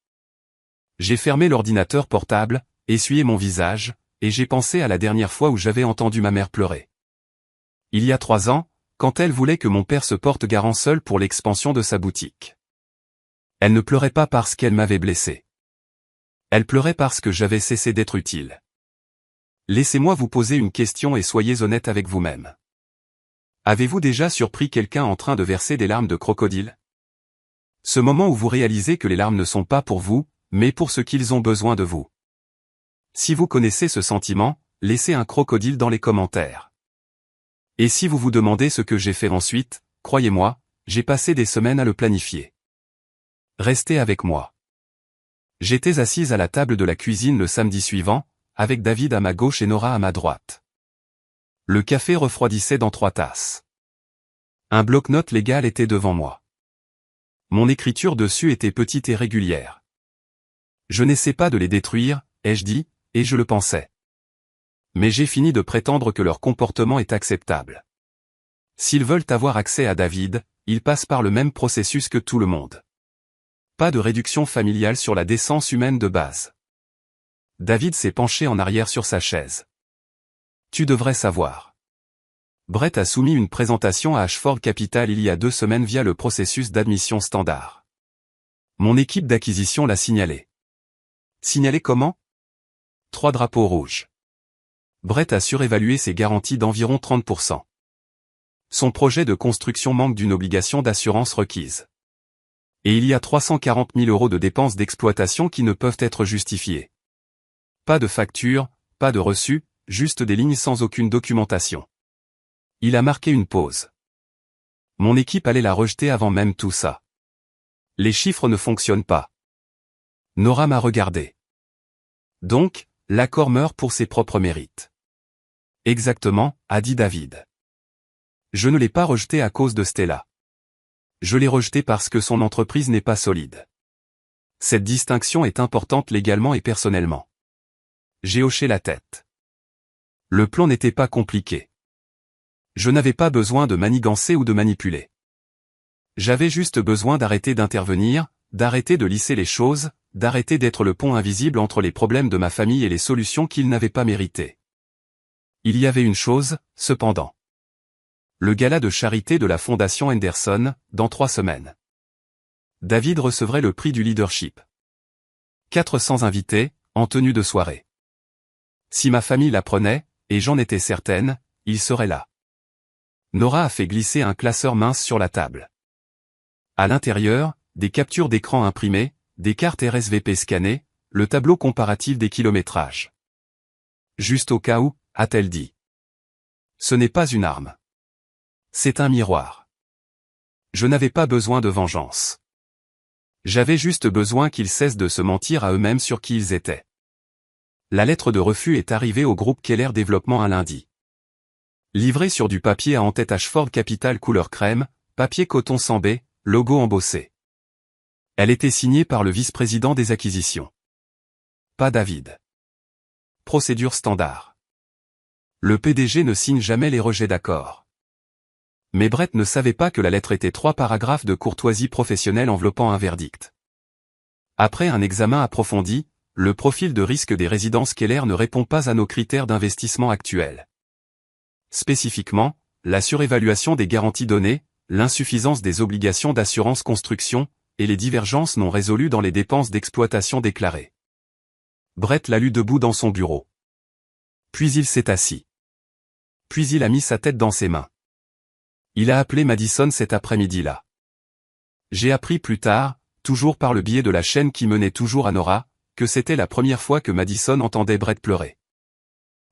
J'ai fermé l'ordinateur portable, essuyé mon visage, et j'ai pensé à la dernière fois où j'avais entendu ma mère pleurer. Il y a 3 ans, quand elle voulait que mon père se porte garant seul pour l'expansion de sa boutique. Elle ne pleurait pas parce qu'elle m'avait blessé. Elle pleurait parce que j'avais cessé d'être utile. Laissez-moi vous poser une question et soyez honnête avec vous-même. Avez-vous déjà surpris quelqu'un en train de verser des larmes de crocodile? Ce moment où vous réalisez que les larmes ne sont pas pour vous, mais pour ce qu'ils ont besoin de vous. Si vous connaissez ce sentiment, laissez un crocodile dans les commentaires. Et si vous vous demandez ce que j'ai fait ensuite, croyez-moi, j'ai passé des semaines à le planifier. Restez avec moi. J'étais assise à la table de la cuisine le samedi suivant, avec David à ma gauche et Nora à ma droite. Le café refroidissait dans 3 tasses. Un bloc-notes légal était devant moi. Mon écriture dessus était petite et régulière. Je n'essaie pas de les détruire, ai-je dit, et je le pensais. Mais j'ai fini de prétendre que leur comportement est acceptable. S'ils veulent avoir accès à David, ils passent par le même processus que tout le monde. Pas de réduction familiale sur la décence humaine de base. David s'est penché en arrière sur sa chaise. Tu devrais savoir. Brett a soumis une présentation à Ashford Capital il y a 2 semaines via le processus d'admission standard. Mon équipe d'acquisition l'a signalé. Signalé comment? 3 drapeaux rouges. Brett a surévalué ses garanties d'environ 30%. Son projet de construction manque d'une obligation d'assurance requise. Et il y a 340 000 € de dépenses d'exploitation qui ne peuvent être justifiées. Pas de facture, pas de reçu, juste des lignes sans aucune documentation. Il a marqué une pause. Mon équipe allait la rejeter avant même tout ça. Les chiffres ne fonctionnent pas. Nora m'a regardé. Donc, l'accord meurt pour ses propres mérites. Exactement, a dit David. Je ne l'ai pas rejeté à cause de Stella. Je l'ai rejeté parce que son entreprise n'est pas solide. Cette distinction est importante légalement et personnellement. J'ai hoché la tête. Le plan n'était pas compliqué. Je n'avais pas besoin de manigancer ou de manipuler. J'avais juste besoin d'arrêter d'intervenir, d'arrêter de lisser les choses, d'arrêter d'être le pont invisible entre les problèmes de ma famille et les solutions qu'ils n'avaient pas méritées. Il y avait une chose, cependant. Le gala de charité de la Fondation Henderson, dans 3 semaines. David recevrait le prix du leadership. 400 invités, en tenue de soirée. Si ma famille l'apprenait, et j'en étais certaine, il serait là. Nora a fait glisser un classeur mince sur la table. À l'intérieur, des captures d'écran imprimées, des cartes RSVP scannées, le tableau comparatif des kilométrages. Juste au cas où, a-t-elle dit. Ce n'est pas une arme. C'est un miroir. Je n'avais pas besoin de vengeance. J'avais juste besoin qu'ils cessent de se mentir à eux-mêmes sur qui ils étaient. La lettre de refus est arrivée au groupe Keller Développement un lundi. Livrée sur du papier à en-tête Ashford Capital couleur crème, papier coton sambé, logo embossé. Elle était signée par le vice-président des acquisitions. Pas David. Procédure standard. Le PDG ne signe jamais les rejets d'accord. Mais Brett ne savait pas que la lettre était 3 paragraphes de courtoisie professionnelle enveloppant un verdict. Après un examen approfondi, le profil de risque des résidences Keller ne répond pas à nos critères d'investissement actuels. Spécifiquement, la surévaluation des garanties données, l'insuffisance des obligations d'assurance construction, et les divergences non résolues dans les dépenses d'exploitation déclarées. Brett l'a lu debout dans son bureau. Puis il s'est assis. Puis il a mis sa tête dans ses mains. Il a appelé Madison cet après-midi-là. J'ai appris plus tard, toujours par le biais de la chaîne qui menait toujours à Nora, que c'était la première fois que Madison entendait Brett pleurer.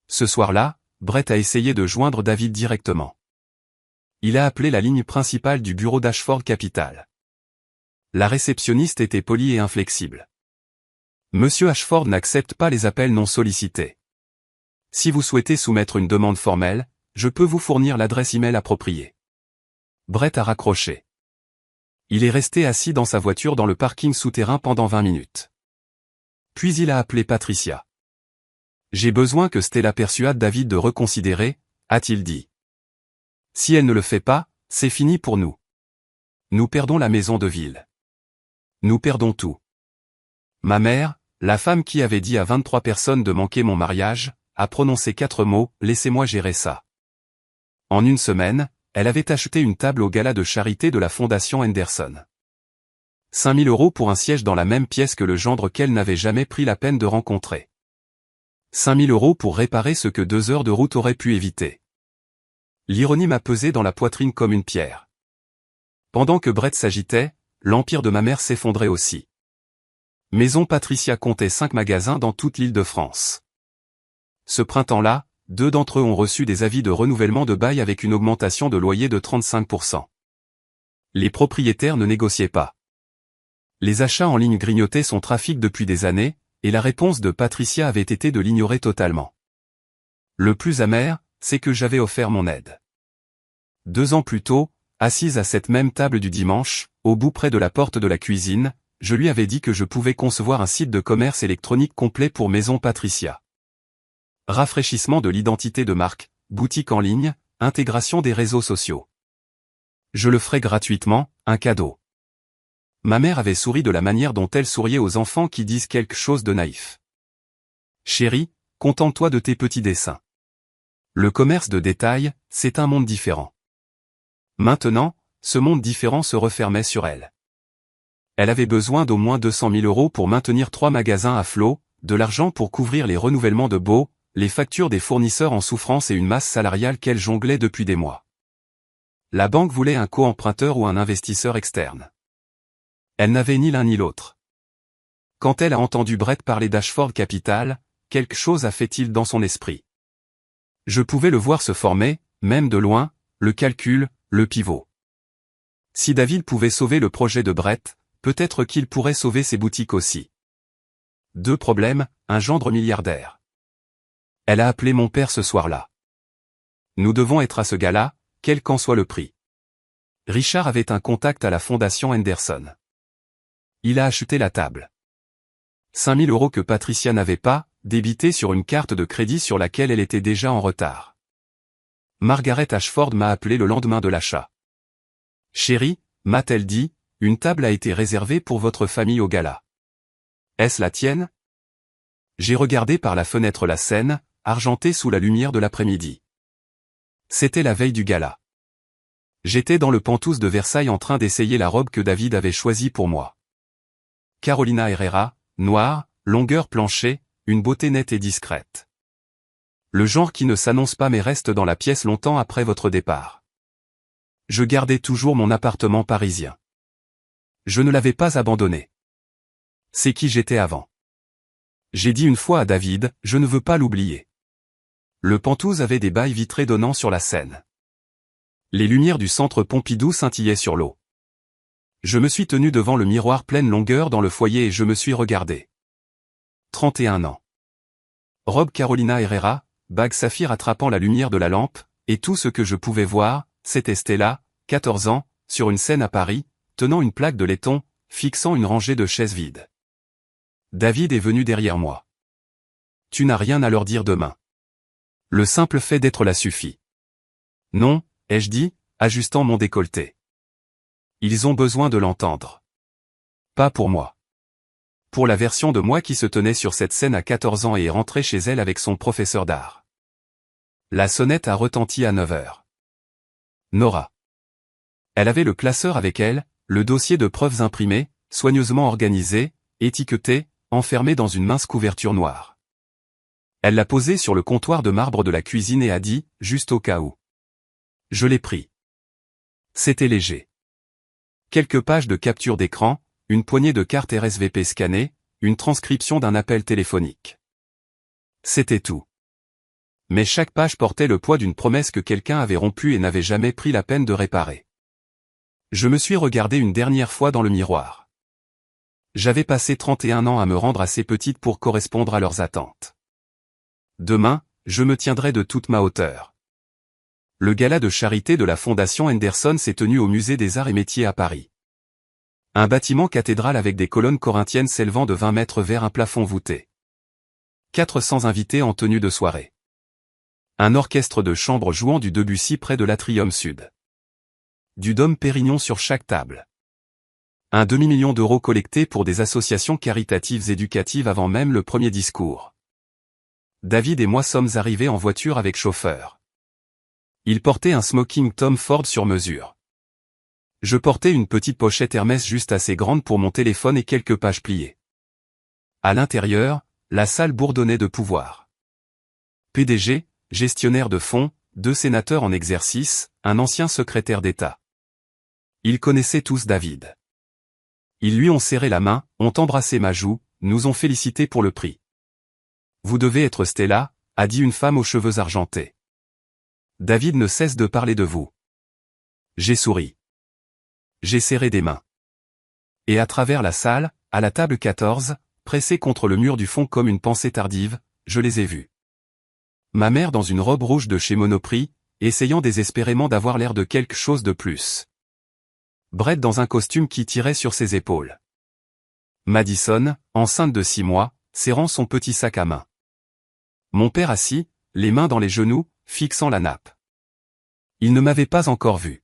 Ce soir-là, Brett a essayé de joindre David directement. Il a appelé la ligne principale du bureau d'Ashford Capital. La réceptionniste était polie et inflexible. Monsieur Ashford n'accepte pas les appels non sollicités. Si vous souhaitez soumettre une demande formelle, je peux vous fournir l'adresse email appropriée. Brett a raccroché. Il est resté assis dans sa voiture dans le parking souterrain pendant 20 minutes. Puis il a appelé Patricia. J'ai besoin que Stella persuade David de reconsidérer, a-t-il dit. Si elle ne le fait pas, c'est fini pour nous. Nous perdons la maison de ville. Nous perdons tout. Ma mère, la femme qui avait dit à 23 personnes de manquer mon mariage, a prononcé 4 mots, laissez-moi gérer ça. En une semaine, elle avait acheté une table au gala de charité de la Fondation Henderson. 5 000 € pour un siège dans la même pièce que le gendre qu'elle n'avait jamais pris la peine de rencontrer. 5 000 € pour réparer ce que 2 heures de route auraient pu éviter. L'ironie m'a pesé dans la poitrine comme une pierre. Pendant que Brett s'agitait, l'empire de ma mère s'effondrait aussi. Maison Patricia comptait 5 magasins dans toute l'Île-de-France. Ce printemps-là, 2 d'entre eux ont reçu des avis de renouvellement de bail avec une augmentation de loyer de 35%. Les propriétaires ne négociaient pas. Les achats en ligne grignotaient son trafic depuis des années, et la réponse de Patricia avait été de l'ignorer totalement. Le plus amer, c'est que j'avais offert mon aide. 2 ans plus tôt, assise à cette même table du dimanche, au bout près de la porte de la cuisine, je lui avais dit que je pouvais concevoir un site de commerce électronique complet pour Maison Patricia. Rafraîchissement de l'identité de marque, boutique en ligne, intégration des réseaux sociaux. Je le ferai gratuitement, un cadeau. Ma mère avait souri de la manière dont elle souriait aux enfants qui disent quelque chose de naïf. Chérie, contente-toi de tes petits dessins. Le commerce de détail, c'est un monde différent. Maintenant, ce monde différent se refermait sur elle. Elle avait besoin d'au moins 200 000 € pour maintenir 3 magasins à flot, de l'argent pour couvrir les renouvellements de baux, les factures des fournisseurs en souffrance et une masse salariale qu'elle jonglait depuis des mois. La banque voulait un co-emprunteur ou un investisseur externe. Elle n'avait ni l'un ni l'autre. Quand elle a entendu Brett parler d'Ashford Capital, quelque chose a fait-il dans son esprit. Je pouvais le voir se former, même de loin, le calcul, le pivot. Si David pouvait sauver le projet de Brett, peut-être qu'il pourrait sauver ses boutiques aussi. 2 problèmes, un gendre milliardaire. Elle a appelé mon père ce soir-là. Nous devons être à ce gala, quel qu'en soit le prix. Richard avait un contact à la Fondation Henderson. Il a acheté la table. 5 000 € que Patricia n'avait pas, débités sur une carte de crédit sur laquelle elle était déjà en retard. Margaret Ashford m'a appelé le lendemain de l'achat. « Chérie », m'a-t-elle dit, « une table a été réservée pour votre famille au gala. » « Est-ce la tienne ?» J'ai regardé par la fenêtre la scène, argentée sous la lumière de l'après-midi. C'était la veille du gala. J'étais dans le Penthouse de Versailles en train d'essayer la robe que David avait choisie pour moi. Carolina Herrera, noire, longueur planchée, une beauté nette et discrète. Le genre qui ne s'annonce pas mais reste dans la pièce longtemps après votre départ. Je gardais toujours mon appartement parisien. Je ne l'avais pas abandonné. C'est qui j'étais avant. J'ai dit une fois à David, je ne veux pas l'oublier. Le Penthouse avait des bails vitrés donnant sur la Seine. Les lumières du centre Pompidou scintillaient sur l'eau. Je me suis tenu devant le miroir pleine longueur dans le foyer et je me suis regardé. 31 ans. Robe Carolina Herrera, bague saphir attrapant la lumière de la lampe, et tout ce que je pouvais voir, c'était Stella, 14 ans, sur une scène à Paris, tenant une plaque de laiton, fixant une rangée de chaises vides. David est venu derrière moi. Tu n'as rien à leur dire demain. Le simple fait d'être là suffit. Non, ai-je dit, ajustant mon décolleté. Ils ont besoin de l'entendre. Pas pour moi. Pour la version de moi qui se tenait sur cette scène à 14 ans et est rentrée chez elle avec son professeur d'art. La sonnette a retenti à 9 heures. Nora. Elle avait le classeur avec elle, le dossier de preuves imprimé, soigneusement organisé, étiqueté, enfermé dans une mince couverture noire. Elle l'a posé sur le comptoir de marbre de la cuisine et a dit, juste au cas où. Je l'ai pris. C'était léger. Quelques pages de capture d'écran, une poignée de cartes RSVP scannées, une transcription d'un appel téléphonique. C'était tout. Mais chaque page portait le poids d'une promesse que quelqu'un avait rompue et n'avait jamais pris la peine de réparer. Je me suis regardé une dernière fois dans le miroir. J'avais passé 31 ans à me rendre assez petite pour correspondre à leurs attentes. Demain, je me tiendrai de toute ma hauteur. Le gala de charité de la Fondation Henderson s'est tenu au Musée des Arts et Métiers à Paris. Un bâtiment cathédral avec des colonnes corinthiennes s'élevant de 20 mètres vers un plafond voûté. 400 invités en tenue de soirée. Un orchestre de chambre jouant du Debussy près de l'Atrium Sud. Du Dom Pérignon sur chaque table. Un demi-million d'euros collectés pour des associations caritatives éducatives avant même le premier discours. David et moi sommes arrivés en voiture avec chauffeur. Il portait un smoking Tom Ford sur mesure. Je portais une petite pochette Hermès juste assez grande pour mon téléphone et quelques pages pliées. À l'intérieur, la salle bourdonnait de pouvoir. PDG, gestionnaire de fonds, 2 sénateurs en exercice, un ancien secrétaire d'État. Ils connaissaient tous David. Ils lui ont serré la main, ont embrassé ma joue, nous ont félicités pour le prix. Vous devez être Stella, a dit une femme aux cheveux argentés. David ne cesse de parler de vous. J'ai souri. J'ai serré des mains. Et à travers la salle, à la table 14, pressée contre le mur du fond comme une pensée tardive, je les ai vus. Ma mère dans une robe rouge de chez Monoprix, essayant désespérément d'avoir l'air de quelque chose de plus. Brett dans un costume qui tirait sur ses épaules. Madison, enceinte de 6 mois, serrant son petit sac à main. Mon père assis, les mains dans les genoux, fixant la nappe. Il ne m'avait pas encore vu.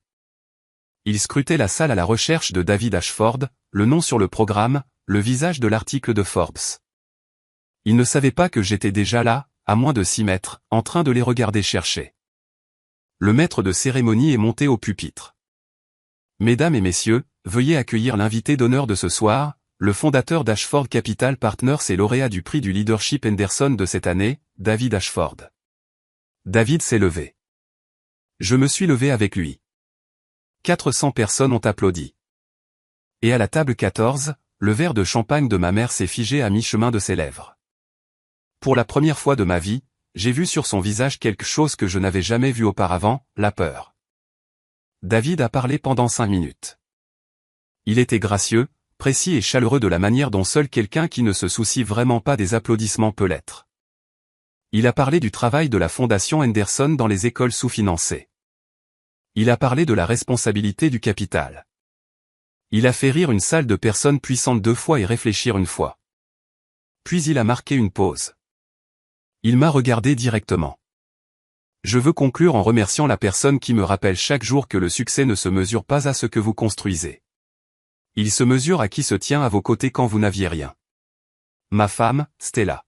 Il scrutait la salle à la recherche de David Ashford, le nom sur le programme, le visage de l'article de Forbes. Il ne savait pas que j'étais déjà là, à moins de 6 mètres, en train de les regarder chercher. Le maître de cérémonie est monté au pupitre. Mesdames et messieurs, veuillez accueillir l'invité d'honneur de ce soir, le fondateur d'Ashford Capital Partners et lauréat du prix du leadership Henderson de cette année, David Ashford. David s'est levé. Je me suis levé avec lui. 400 personnes ont applaudi. Et à la table 14, le verre de champagne de ma mère s'est figé à mi-chemin de ses lèvres. Pour la première fois de ma vie, j'ai vu sur son visage quelque chose que je n'avais jamais vu auparavant, la peur. David a parlé pendant 5 minutes. Il était gracieux, précis et chaleureux de la manière dont seul quelqu'un qui ne se soucie vraiment pas des applaudissements peut l'être. Il a parlé du travail de la Fondation Henderson dans les écoles sous-financées. Il a parlé de la responsabilité du capital. Il a fait rire une salle de personnes puissantes 2 fois et réfléchir 1 fois. Puis il a marqué une pause. Il m'a regardé directement. Je veux conclure en remerciant la personne qui me rappelle chaque jour que le succès ne se mesure pas à ce que vous construisez. Il se mesure à qui se tient à vos côtés quand vous n'aviez rien. Ma femme, Stella.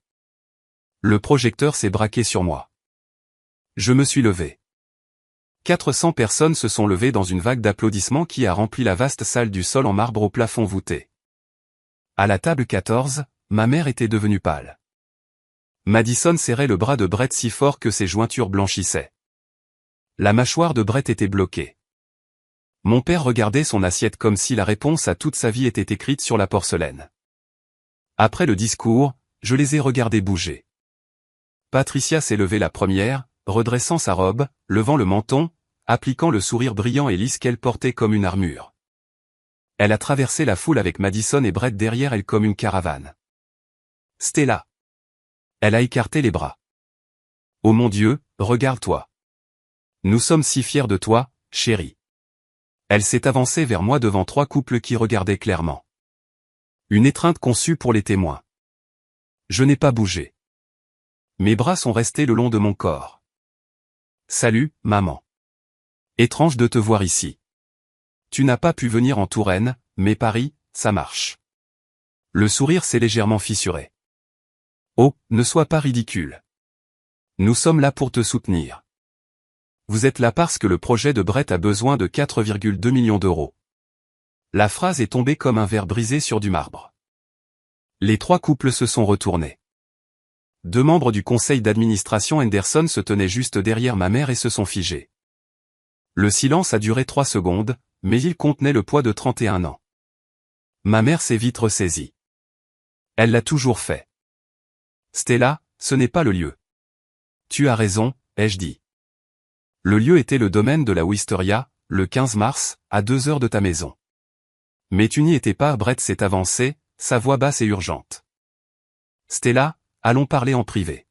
Le projecteur s'est braqué sur moi. Je me suis levé. 400 personnes se sont levées dans une vague d'applaudissements qui a rempli la vaste salle du sol en marbre au plafond voûté. À la table 14, ma mère était devenue pâle. Madison serrait le bras de Brett si fort que ses jointures blanchissaient. La mâchoire de Brett était bloquée. Mon père regardait son assiette comme si la réponse à toute sa vie était écrite sur la porcelaine. Après le discours, je les ai regardés bouger. Patricia s'est levée la première, redressant sa robe, levant le menton, appliquant le sourire brillant et lisse qu'elle portait comme une armure. Elle a traversé la foule avec Madison et Brett derrière elle comme une caravane. Stella. Elle a écarté les bras. Oh mon Dieu, regarde-toi. Nous sommes si fiers de toi, chérie. Elle s'est avancée vers moi devant 3 couples qui regardaient clairement. Une étreinte conçue pour les témoins. Je n'ai pas bougé. Mes bras sont restés le long de mon corps. Salut, maman. Étrange de te voir ici. Tu n'as pas pu venir en Touraine, mais Paris, ça marche. Le sourire s'est légèrement fissuré. Oh, ne sois pas ridicule. Nous sommes là pour te soutenir. Vous êtes là parce que le projet de Brett a besoin de 4,2 millions d'euros. La phrase est tombée comme un verre brisé sur du marbre. Les 3 couples se sont retournés. 2 membres du conseil d'administration Henderson se tenaient juste derrière ma mère et se sont figés. Le silence a duré 3 secondes, mais il contenait le poids de 31 ans. Ma mère s'est vite ressaisie. Elle l'a toujours fait. Stella, ce n'est pas le lieu. Tu as raison, ai-je dit. Le lieu était le domaine de la Wisteria, le 15 mars, à 2 heures de ta maison. Mais tu n'y étais pas. Brett s'est avancé, sa voix basse et urgente. Stella, allons parler en privé.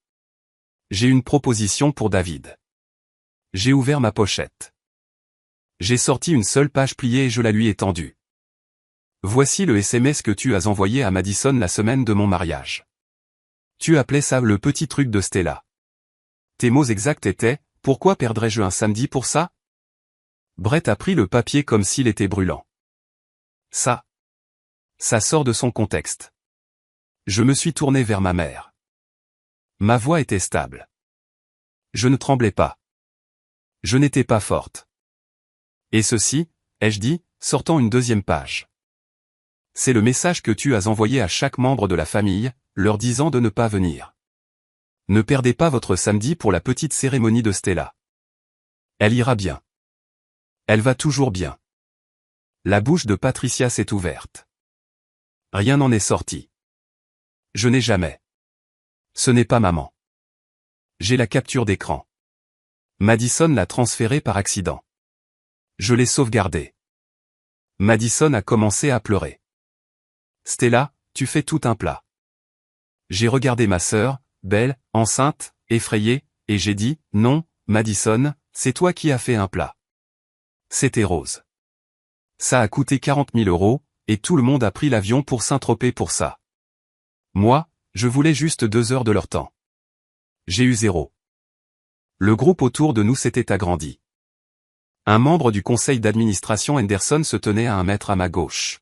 J'ai une proposition pour David. J'ai ouvert ma pochette. J'ai sorti une seule page pliée et je la lui ai tendue. Voici le SMS que tu as envoyé à Madison la semaine de mon mariage. Tu appelais ça le petit truc de Stella. Tes mots exacts étaient, pourquoi perdrais-je un samedi pour ça? Brett a pris le papier comme s'il était brûlant. Ça sort de son contexte. Je me suis tourné vers ma mère. Ma voix était stable. Je ne tremblais pas. Je n'étais pas forte. Et ceci, ai-je dit, sortant une 2e page. C'est le message que tu as envoyé à chaque membre de la famille, leur disant de ne pas venir. Ne perdez pas votre samedi pour la petite cérémonie de Stella. Elle ira bien. Elle va toujours bien. La bouche de Patricia s'est ouverte. Rien n'en est sorti. Je n'ai jamais. Ce n'est pas maman. J'ai la capture d'écran. Madison l'a transférée par accident. Je l'ai sauvegardée. Madison a commencé à pleurer. Stella, tu fais tout un plat. J'ai regardé ma sœur, belle, enceinte, effrayée, et j'ai dit, non, Madison, c'est toi qui as fait un plat. C'était rose. Ça a coûté 40 000 euros, et tout le monde a pris l'avion pour Saint-Tropez pour ça. Moi, je voulais juste 2 heures de leur temps. J'ai eu 0. Le groupe autour de nous s'était agrandi. Un membre du conseil d'administration Henderson se tenait à 1 mètre à ma gauche.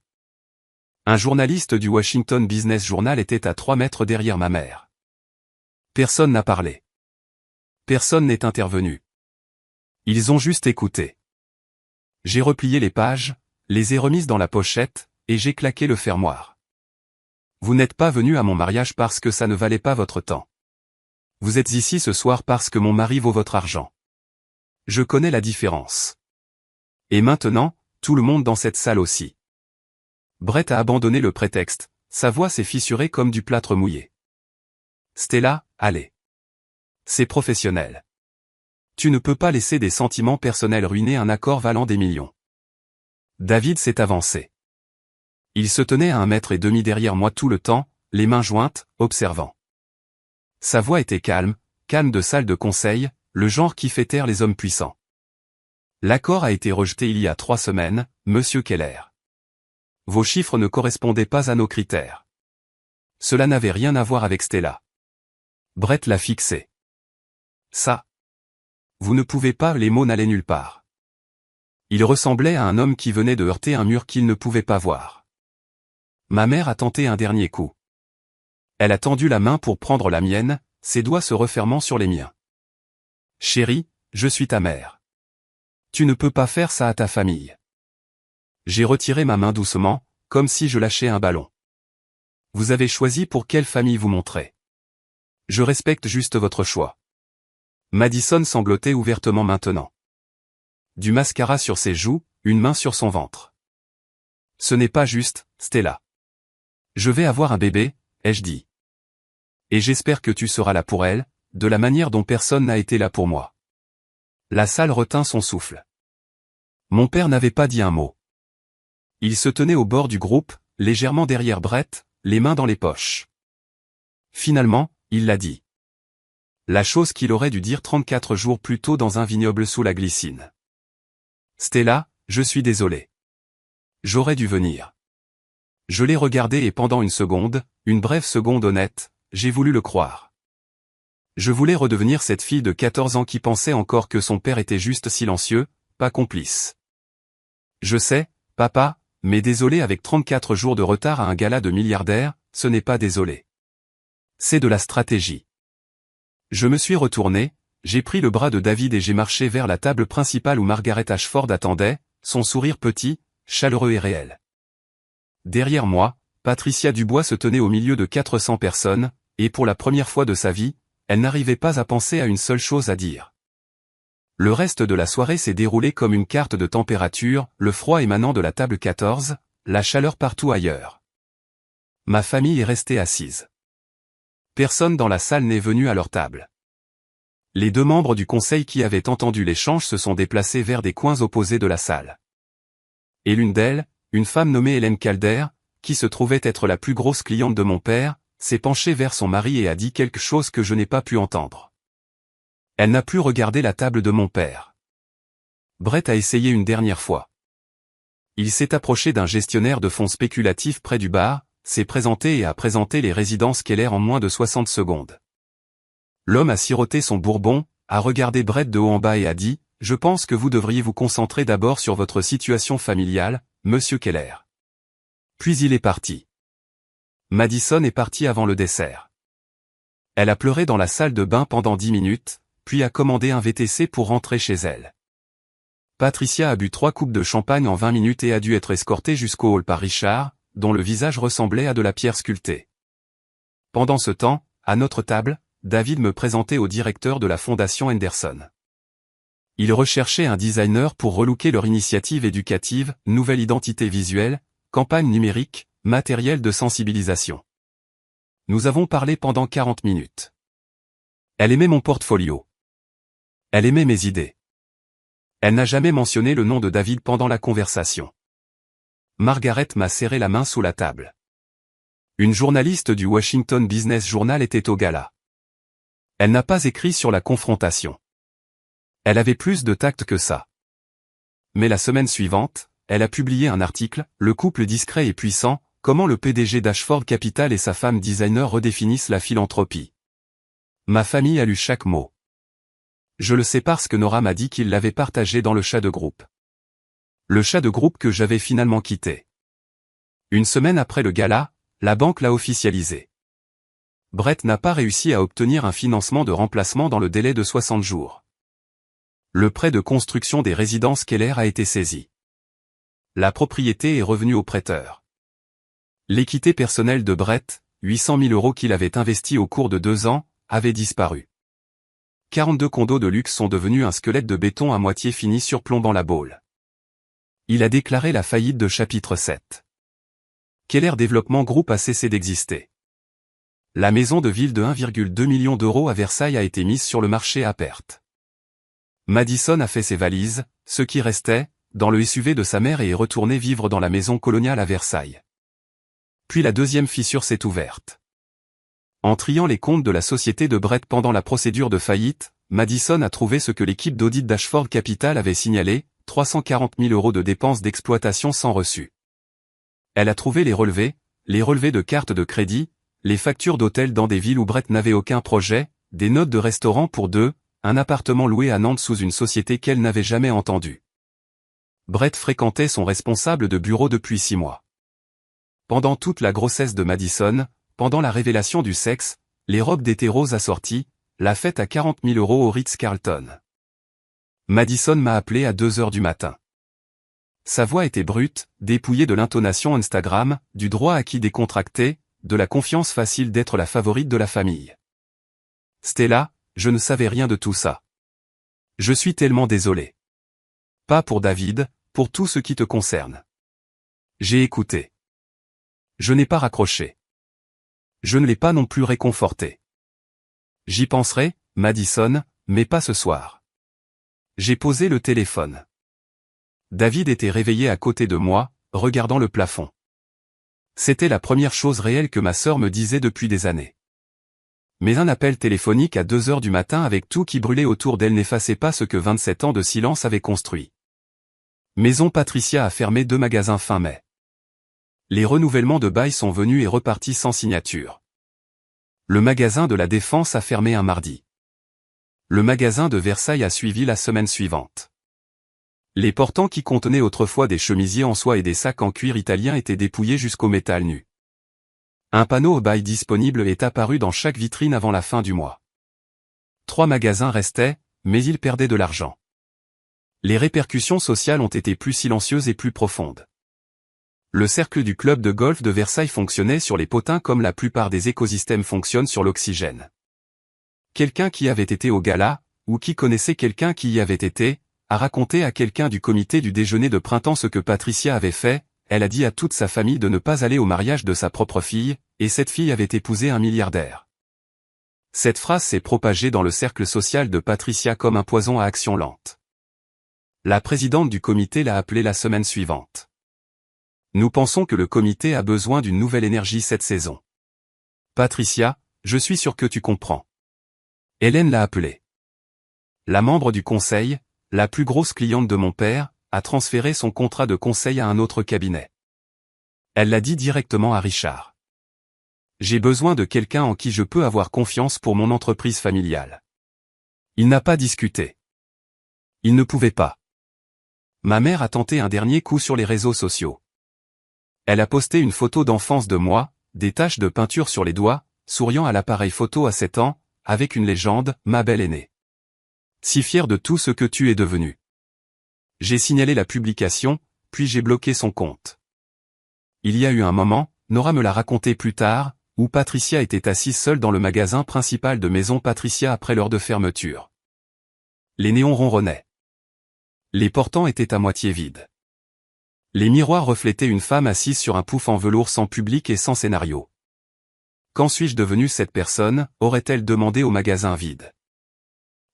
Un journaliste du Washington Business Journal était à 3 mètres derrière ma mère. Personne n'a parlé. Personne n'est intervenu. Ils ont juste écouté. J'ai replié les pages, les ai remises dans la pochette, et j'ai claqué le fermoir. Vous n'êtes pas venu à mon mariage parce que ça ne valait pas votre temps. Vous êtes ici ce soir parce que mon mari vaut votre argent. Je connais la différence. Et maintenant, tout le monde dans cette salle aussi. Brett a abandonné le prétexte, sa voix s'est fissurée comme du plâtre mouillé. Stella, allez. C'est professionnel. Tu ne peux pas laisser des sentiments personnels ruiner un accord valant des millions. David s'est avancé. Il se tenait à 1,5 mètre derrière moi tout le temps, les mains jointes, observant. Sa voix était calme, calme de salle de conseil, le genre qui fait taire les hommes puissants. L'accord a été rejeté il y a 3 semaines, monsieur Keller. Vos chiffres ne correspondaient pas à nos critères. Cela n'avait rien à voir avec Stella. Brett l'a fixé. Ça. Vous ne pouvez pas, les mots n'allaient nulle part. Il ressemblait à un homme qui venait de heurter un mur qu'il ne pouvait pas voir. Ma mère a tenté un dernier coup. Elle a tendu la main pour prendre la mienne, ses doigts se refermant sur les miens. Chérie, je suis ta mère. Tu ne peux pas faire ça à ta famille. J'ai retiré ma main doucement, comme si je lâchais un ballon. Vous avez choisi pour quelle famille vous montrez. Je respecte juste votre choix. Madison sanglotait ouvertement maintenant. Du mascara sur ses joues, une main sur son ventre. Ce n'est pas juste, Stella. Je vais avoir un bébé, ai-je dit. Et j'espère que tu seras là pour elle, de la manière dont personne n'a été là pour moi. La salle retint son souffle. Mon père n'avait pas dit un mot. Il se tenait au bord du groupe, légèrement derrière Brett, les mains dans les poches. Finalement, il l'a dit. La chose qu'il aurait dû dire 34 jours plus tôt dans un vignoble sous la glycine. Stella, je suis désolé. J'aurais dû venir. Je l'ai regardé et pendant une brève seconde honnête, j'ai voulu le croire. Je voulais redevenir cette fille de 14 ans qui pensait encore que son père était juste silencieux, pas complice. Je sais, papa, mais désolé avec 34 jours de retard à un gala de milliardaires, ce n'est pas désolé. C'est de la stratégie. Je me suis retourné, j'ai pris le bras de David et j'ai marché vers la table principale où Margaret Ashford attendait, son sourire petit, chaleureux et réel. Derrière moi, Patricia Dubois se tenait au milieu de 400 personnes, et pour la première fois de sa vie, elle n'arrivait pas à penser à une seule chose à dire. Le reste de la soirée s'est déroulé comme une carte de température, le froid émanant de la table 14, la chaleur partout ailleurs. Ma famille est restée assise. Personne dans la salle n'est venu à leur table. Les 2 membres du conseil qui avaient entendu l'échange se sont déplacés vers des coins opposés de la salle. Et l'une d'elles, une femme nommée Hélène Calder, qui se trouvait être la plus grosse cliente de mon père, s'est penchée vers son mari et a dit quelque chose que je n'ai pas pu entendre. Elle n'a plus regardé la table de mon père. Brett a essayé une dernière fois. Il s'est approché d'un gestionnaire de fonds spéculatifs près du bar, s'est présenté et a présenté les résidences Keller en moins de 60 secondes. L'homme a siroté son bourbon, a regardé Brett de haut en bas et a dit « Je pense que vous devriez vous concentrer d'abord sur votre situation familiale, monsieur Keller. » Puis il est parti. Madison est partie avant le dessert. Elle a pleuré dans la salle de bain pendant 10 minutes, puis a commandé un VTC pour rentrer chez elle. Patricia a bu 3 coupes de champagne en 20 minutes et a dû être escortée jusqu'au hall par Richard, dont le visage ressemblait à de la pierre sculptée. Pendant ce temps, à notre table, David me présentait au directeur de la fondation Henderson. Il recherchait un designer pour relooker leur initiative éducative, nouvelle identité visuelle, campagne numérique, matériel de sensibilisation. Nous avons parlé pendant 40 minutes. Elle aimait mon portfolio. Elle aimait mes idées. Elle n'a jamais mentionné le nom de David pendant la conversation. Margaret m'a serré la main sous la table. Une journaliste du Washington Business Journal était au gala. Elle n'a pas écrit sur la confrontation. Elle avait plus de tact que ça. Mais la semaine suivante, elle a publié un article, Le couple discret et puissant, comment le PDG d'Ashford Capital et sa femme designer redéfinissent la philanthropie. Ma famille a lu chaque mot. Je le sais parce que Nora m'a dit qu'il l'avait partagé dans le chat de groupe. Le chat de groupe que j'avais finalement quitté. Une semaine après le gala, la banque l'a officialisé. Brett n'a pas réussi à obtenir un financement de remplacement dans le délai de 60 jours. Le prêt de construction des résidences Keller a été saisi. La propriété est revenue au prêteur. L'équité personnelle de Brett, 800 000 € qu'il avait investi au cours de 2 ans, avait disparu. 42 condos de luxe sont devenus un squelette de béton à moitié fini surplombant la Baule. Il a déclaré la faillite de chapitre 7. Keller Développement Group a cessé d'exister. La maison de ville de 1,2 million d'euros à Versailles a été mise sur le marché à perte. Madison a fait ses valises, ce qui restait, dans le SUV de sa mère et est retourné vivre dans la maison coloniale à Versailles. Puis la deuxième fissure s'est ouverte. En triant les comptes de la société de Brett pendant la procédure de faillite, Madison a trouvé ce que l'équipe d'audit d'Ashford Capital avait signalé, 340 000 € de dépenses d'exploitation sans reçu. Elle a trouvé les relevés de cartes de crédit, les factures d'hôtel dans des villes où Brett n'avait aucun projet, des notes de restaurant pour deux, un appartement loué à Nantes sous une société qu'elle n'avait jamais entendue. Brett fréquentait son responsable de bureau depuis 6 mois. Pendant toute la grossesse de Madison, pendant la révélation du sexe, les robes d'été roses assorties, la fête à 40 000 € au Ritz-Carlton. Madison m'a appelé à 2 heures du matin. Sa voix était brute, dépouillée de l'intonation Instagram, du droit acquis décontracté, de la confiance facile d'être la favorite de la famille. Stella, je ne savais rien de tout ça. Je suis tellement désolé. Pas pour David, pour tout ce qui te concerne. J'ai écouté. Je n'ai pas raccroché. Je ne l'ai pas non plus réconforté. J'y penserai, Madison, mais pas ce soir. J'ai posé le téléphone. David était réveillé à côté de moi, regardant le plafond. C'était la première chose réelle que ma sœur me disait depuis des années. Mais un appel téléphonique à 2 heures du matin avec tout qui brûlait autour d'elle n'effaçait pas ce que 27 ans de silence avaient construit. Maison Patricia a fermé 2 magasins fin mai. Les renouvellements de bail sont venus et repartis sans signature. Le magasin de la Défense a fermé un mardi. Le magasin de Versailles a suivi la semaine suivante. Les portants qui contenaient autrefois des chemisiers en soie et des sacs en cuir italien étaient dépouillés jusqu'au métal nu. Un panneau au bail disponible est apparu dans chaque vitrine avant la fin du mois. 3 magasins restaient, mais ils perdaient de l'argent. Les répercussions sociales ont été plus silencieuses et plus profondes. Le cercle du club de golf de Versailles fonctionnait sur les potins comme la plupart des écosystèmes fonctionnent sur l'oxygène. Quelqu'un qui avait été au gala, ou qui connaissait quelqu'un qui y avait été, a raconté à quelqu'un du comité du déjeuner de printemps ce que Patricia avait fait. Elle a dit à toute sa famille de ne pas aller au mariage de sa propre fille, et cette fille avait épousé un milliardaire. Cette phrase s'est propagée dans le cercle social de Patricia comme un poison à action lente. La présidente du comité l'a appelée la semaine suivante. Nous pensons que le comité a besoin d'une nouvelle énergie cette saison. Patricia, je suis sûr que tu comprends. Hélène l'a appelée. La membre du conseil, la plus grosse cliente de mon père, a transféré son contrat de conseil à un autre cabinet. Elle l'a dit directement à Richard. J'ai besoin de quelqu'un en qui je peux avoir confiance pour mon entreprise familiale. Il n'a pas discuté. Il ne pouvait pas. Ma mère a tenté un dernier coup sur les réseaux sociaux. Elle a posté une photo d'enfance de moi, des taches de peinture sur les doigts, souriant à l'appareil photo à 7 ans, avec une légende, ma belle aînée. Si fière de tout ce que tu es devenu. J'ai signalé la publication, puis j'ai bloqué son compte. Il y a eu un moment, Nora me l'a raconté plus tard, où Patricia était assise seule dans le magasin principal de Maison Patricia après l'heure de fermeture. Les néons ronronnaient. Les portants étaient à moitié vides. Les miroirs reflétaient une femme assise sur un pouf en velours sans public et sans scénario. Quand suis-je devenue cette personne, aurait-elle demandé au magasin vide.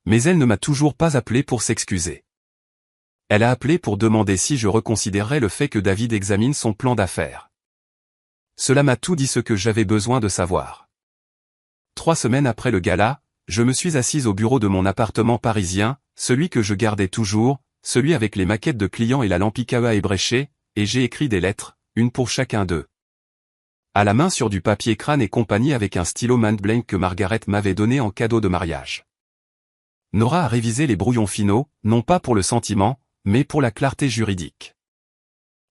Mais elle ne m'a toujours pas appelé pour s'excuser. Elle a appelé pour demander si je reconsidérerais le fait que David examine son plan d'affaires. Cela m'a tout dit ce que j'avais besoin de savoir. 3 semaines après le gala, je me suis assise au bureau de mon appartement parisien, celui que je gardais toujours, celui avec les maquettes de clients et la lampe IKEA ébréchée, et j'ai écrit des lettres, une pour chacun d'eux. À la main sur du papier Crane et compagnie avec un stylo Montblanc que Margaret m'avait donné en cadeau de mariage. Nora a révisé les brouillons finaux, non pas pour le sentiment, mais pour la clarté juridique.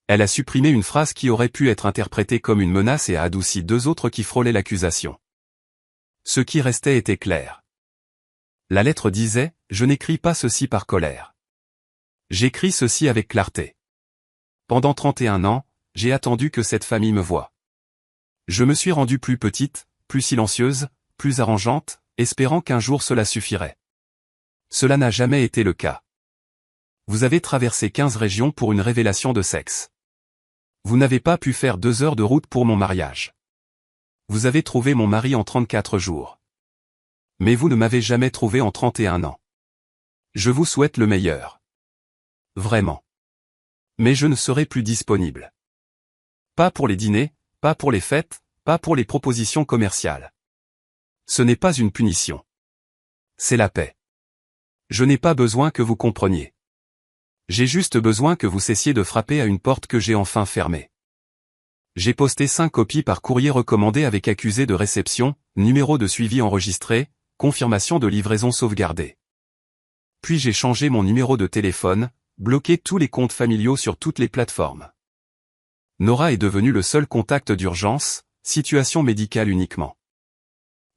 Elle a supprimé une phrase qui aurait pu être interprétée comme une menace et a adouci 2 autres qui frôlaient l'accusation. Ce qui restait était clair. La lettre disait « Je n'écris pas ceci par colère. J'écris ceci avec clarté. Pendant 31 ans, j'ai attendu que cette famille me voie. Je me suis rendue plus petite, plus silencieuse, plus arrangeante, espérant qu'un jour cela suffirait. Cela n'a jamais été le cas. Vous avez traversé 15 régions pour une révélation de sexe. Vous n'avez pas pu faire 2 heures de route pour mon mariage. Vous avez trouvé mon mari en 34 jours. Mais vous ne m'avez jamais trouvé en 31 ans. Je vous souhaite le meilleur. Vraiment. Mais je ne serai plus disponible. Pas pour les dîners, pas pour les fêtes, pas pour les propositions commerciales. Ce n'est pas une punition. C'est la paix. Je n'ai pas besoin que vous compreniez. J'ai juste besoin que vous cessiez de frapper à une porte que j'ai enfin fermée. J'ai posté 5 copies par courrier recommandé avec accusé de réception, numéro de suivi enregistré, confirmation de livraison sauvegardée. Puis j'ai changé mon numéro de téléphone, bloqué tous les comptes familiaux sur toutes les plateformes. Nora est devenue le seul contact d'urgence, situation médicale uniquement.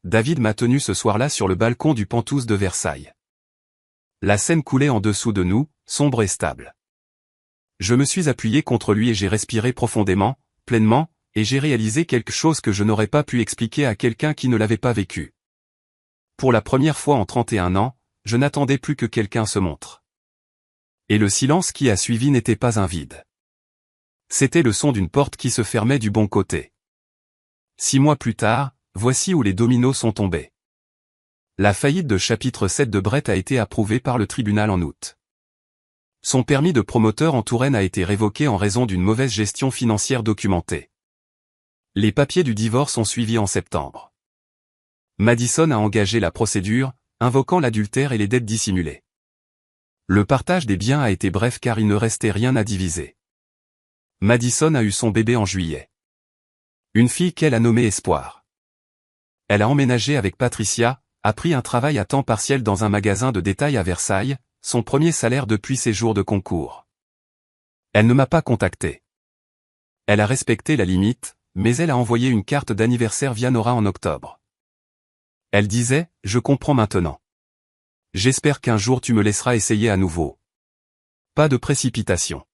David m'a tenu ce soir-là sur le balcon du Penthouse de Versailles. La Seine coulait en dessous de nous, sombre et stable. Je me suis appuyé contre lui et j'ai respiré profondément, pleinement, et j'ai réalisé quelque chose que je n'aurais pas pu expliquer à quelqu'un qui ne l'avait pas vécu. Pour la première fois en 31 ans, je n'attendais plus que quelqu'un se montre. Et le silence qui a suivi n'était pas un vide. C'était le son d'une porte qui se fermait du bon côté. 6 mois plus tard, voici où les dominos sont tombés. La faillite de chapitre 7 de Brett a été approuvée par le tribunal en août. Son permis de promoteur en Touraine a été révoqué en raison d'une mauvaise gestion financière documentée. Les papiers du divorce ont suivi en septembre. Madison a engagé la procédure, invoquant l'adultère et les dettes dissimulées. Le partage des biens a été bref car il ne restait rien à diviser. Madison a eu son bébé en juillet. Une fille qu'elle a nommée Espoir. Elle a emménagé avec Patricia, a pris un travail à temps partiel dans un magasin de détail à Versailles, son premier salaire depuis ses jours de concours. Elle ne m'a pas contacté. Elle a respecté la limite, mais elle a envoyé une carte d'anniversaire via Nora en octobre. Elle disait, « Je comprends maintenant. J'espère qu'un jour tu me laisseras essayer à nouveau. » Pas de précipitation.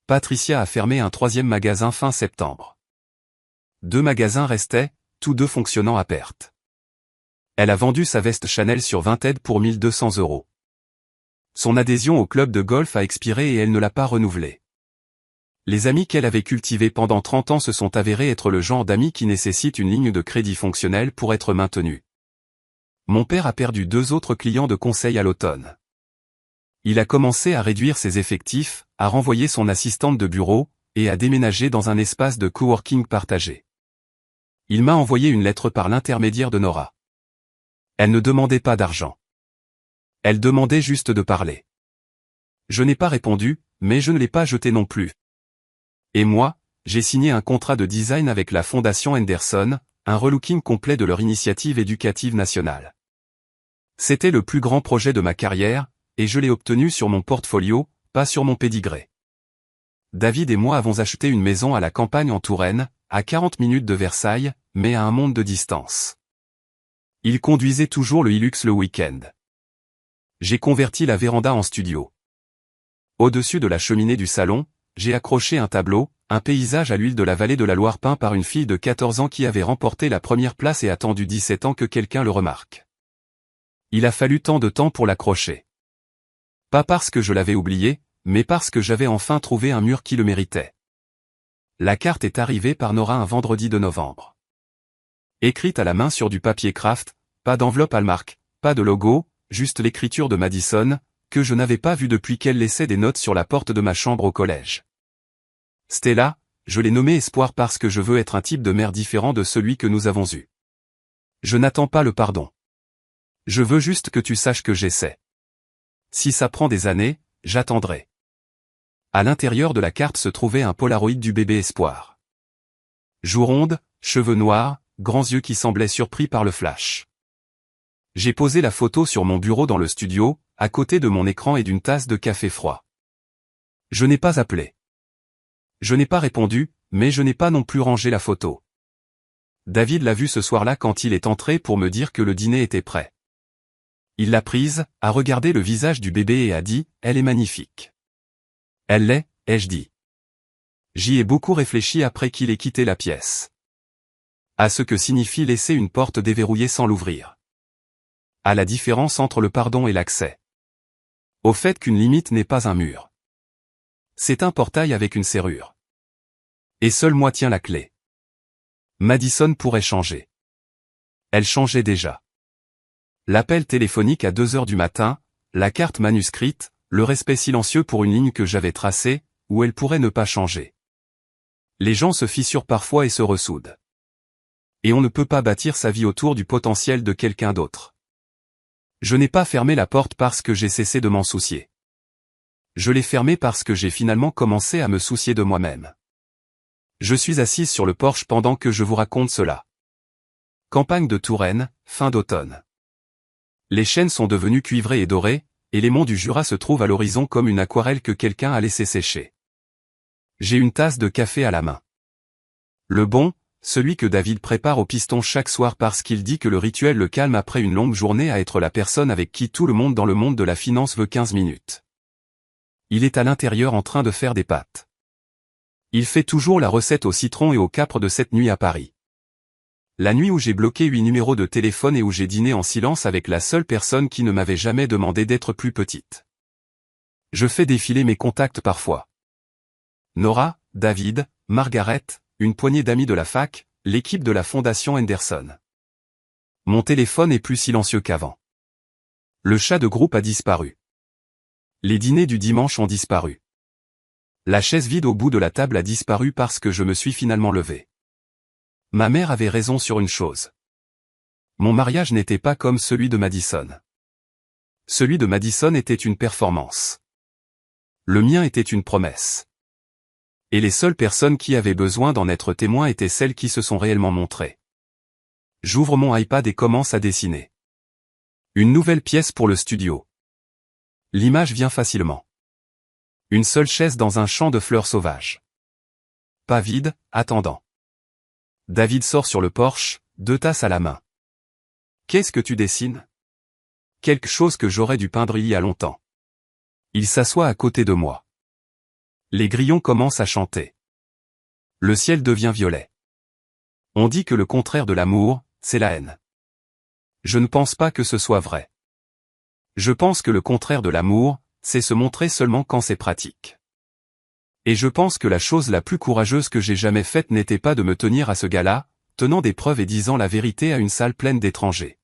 Patricia a fermé un 3e magasin fin septembre. 2 magasins restaient, tous 2 fonctionnant à perte. Elle a vendu sa veste Chanel sur Vinted pour 1 200 €. Son adhésion au club de golf a expiré et elle ne l'a pas renouvelée. Les amis qu'elle avait cultivés pendant 30 ans se sont avérés être le genre d'amis qui nécessitent une ligne de crédit fonctionnelle pour être maintenus. Mon père a perdu 2 autres clients de conseil à l'automne. Il a commencé à réduire ses effectifs, à renvoyer son assistante de bureau, et à déménager dans un espace de coworking partagé. Il m'a envoyé une lettre par l'intermédiaire de Nora. Elle ne demandait pas d'argent. Elle demandait juste de parler. Je n'ai pas répondu, mais je ne l'ai pas jeté non plus. Et moi, j'ai signé un contrat de design avec la Fondation Henderson, un relooking complet de leur initiative éducative nationale. C'était le plus grand projet de ma carrière, et je l'ai obtenu sur mon portfolio, pas sur mon pédigré. David et moi avons acheté une maison à la campagne en Touraine, à 40 minutes de Versailles, mais à un monde de distance. Il conduisait toujours le Hilux le week-end. J'ai converti la véranda en studio. Au-dessus de la cheminée du salon, j'ai accroché un tableau, un paysage à l'huile de la vallée de la Loire peint par une fille de 14 ans qui avait remporté la première place et attendu 17 ans que quelqu'un le remarque. Il a fallu tant de temps pour l'accrocher. Pas parce que je l'avais oublié, mais parce que j'avais enfin trouvé un mur qui le méritait. La carte est arrivée par Nora un vendredi de novembre. Écrite à la main sur du papier craft, pas d'enveloppe Hallmark, pas de logo, juste l'écriture de Madison, que je n'avais pas vue depuis qu'elle laissait des notes sur la porte de ma chambre au collège. Stella, je l'ai nommée Espoir parce que je veux être un type de mère différent de celui que nous avons eu. Je n'attends pas le pardon. Je veux juste que tu saches que j'essaie. Si ça prend des années, j'attendrai. À l'intérieur de la carte se trouvait un polaroid du bébé Espoir. Joues rondes, cheveux noirs, grands yeux qui semblaient surpris par le flash. J'ai posé la photo sur mon bureau dans le studio, à côté de mon écran et d'une tasse de café froid. Je n'ai pas appelé. Je n'ai pas répondu, mais je n'ai pas non plus rangé la photo. David l'a vue ce soir-là quand il est entré pour me dire que le dîner était prêt. Il l'a prise, a regardé le visage du bébé et a dit « Elle est magnifique ». Elle l'est, ai-je dit. J'y ai beaucoup réfléchi après qu'il ait quitté la pièce. À ce que signifie laisser une porte déverrouillée sans l'ouvrir. À la différence entre le pardon et l'accès. Au fait qu'une limite n'est pas un mur. C'est un portail avec une serrure. Et seul moi tient la clé. Madison pourrait changer. Elle changeait déjà. L'appel téléphonique à 2 heures du matin, la carte manuscrite, le respect silencieux pour une ligne que j'avais tracée, où elle pourrait ne pas changer. Les gens se fissurent parfois et se ressoudent. Et on ne peut pas bâtir sa vie autour du potentiel de quelqu'un d'autre. Je n'ai pas fermé la porte parce que j'ai cessé de m'en soucier. Je l'ai fermée parce que j'ai finalement commencé à me soucier de moi-même. Je suis assise sur le porche pendant que je vous raconte cela. Campagne de Touraine, fin d'automne. Les chênes sont devenus cuivrés et dorés, et les monts du Jura se trouvent à l'horizon comme une aquarelle que quelqu'un a laissé sécher. J'ai une tasse de café à la main. Le bon, celui que David prépare au piston chaque soir parce qu'il dit que le rituel le calme après une longue journée à être la personne avec qui tout le monde dans le monde de la finance veut 15 minutes. Il est à l'intérieur en train de faire des pâtes. Il fait toujours la recette au citron et au capre de cette nuit à Paris. La nuit où j'ai bloqué 8 numéros de téléphone et où j'ai dîné en silence avec la seule personne qui ne m'avait jamais demandé d'être plus petite. Je fais défiler mes contacts parfois. Nora, David, Margaret, une poignée d'amis de la fac, l'équipe de la Fondation Henderson. Mon téléphone est plus silencieux qu'avant. Le chat de groupe a disparu. Les dîners du dimanche ont disparu. La chaise vide au bout de la table a disparu parce que je me suis finalement levé. Ma mère avait raison sur une chose. Mon mariage n'était pas comme celui de Madison. Celui de Madison était une performance. Le mien était une promesse. Et les seules personnes qui avaient besoin d'en être témoins étaient celles qui se sont réellement montrées. J'ouvre mon iPad et commence à dessiner. Une nouvelle pièce pour le studio. L'image vient facilement. Une seule chaise dans un champ de fleurs sauvages. Pas vide, attendant. David sort sur le porche, 2 tasses à la main. Qu'est-ce que tu dessines? Quelque chose que j'aurais dû peindre il y a longtemps. Il s'assoit à côté de moi. Les grillons commencent à chanter. Le ciel devient violet. On dit que le contraire de l'amour, c'est la haine. Je ne pense pas que ce soit vrai. Je pense que le contraire de l'amour, c'est se montrer seulement quand c'est pratique. Et je pense que la chose la plus courageuse que j'ai jamais faite n'était pas de me tenir à ce gala, tenant des preuves et disant la vérité à une salle pleine d'étrangers.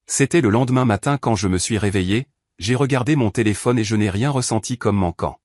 C'était le lendemain matin quand je me suis réveillé, j'ai regardé mon téléphone et je n'ai rien ressenti comme manquant.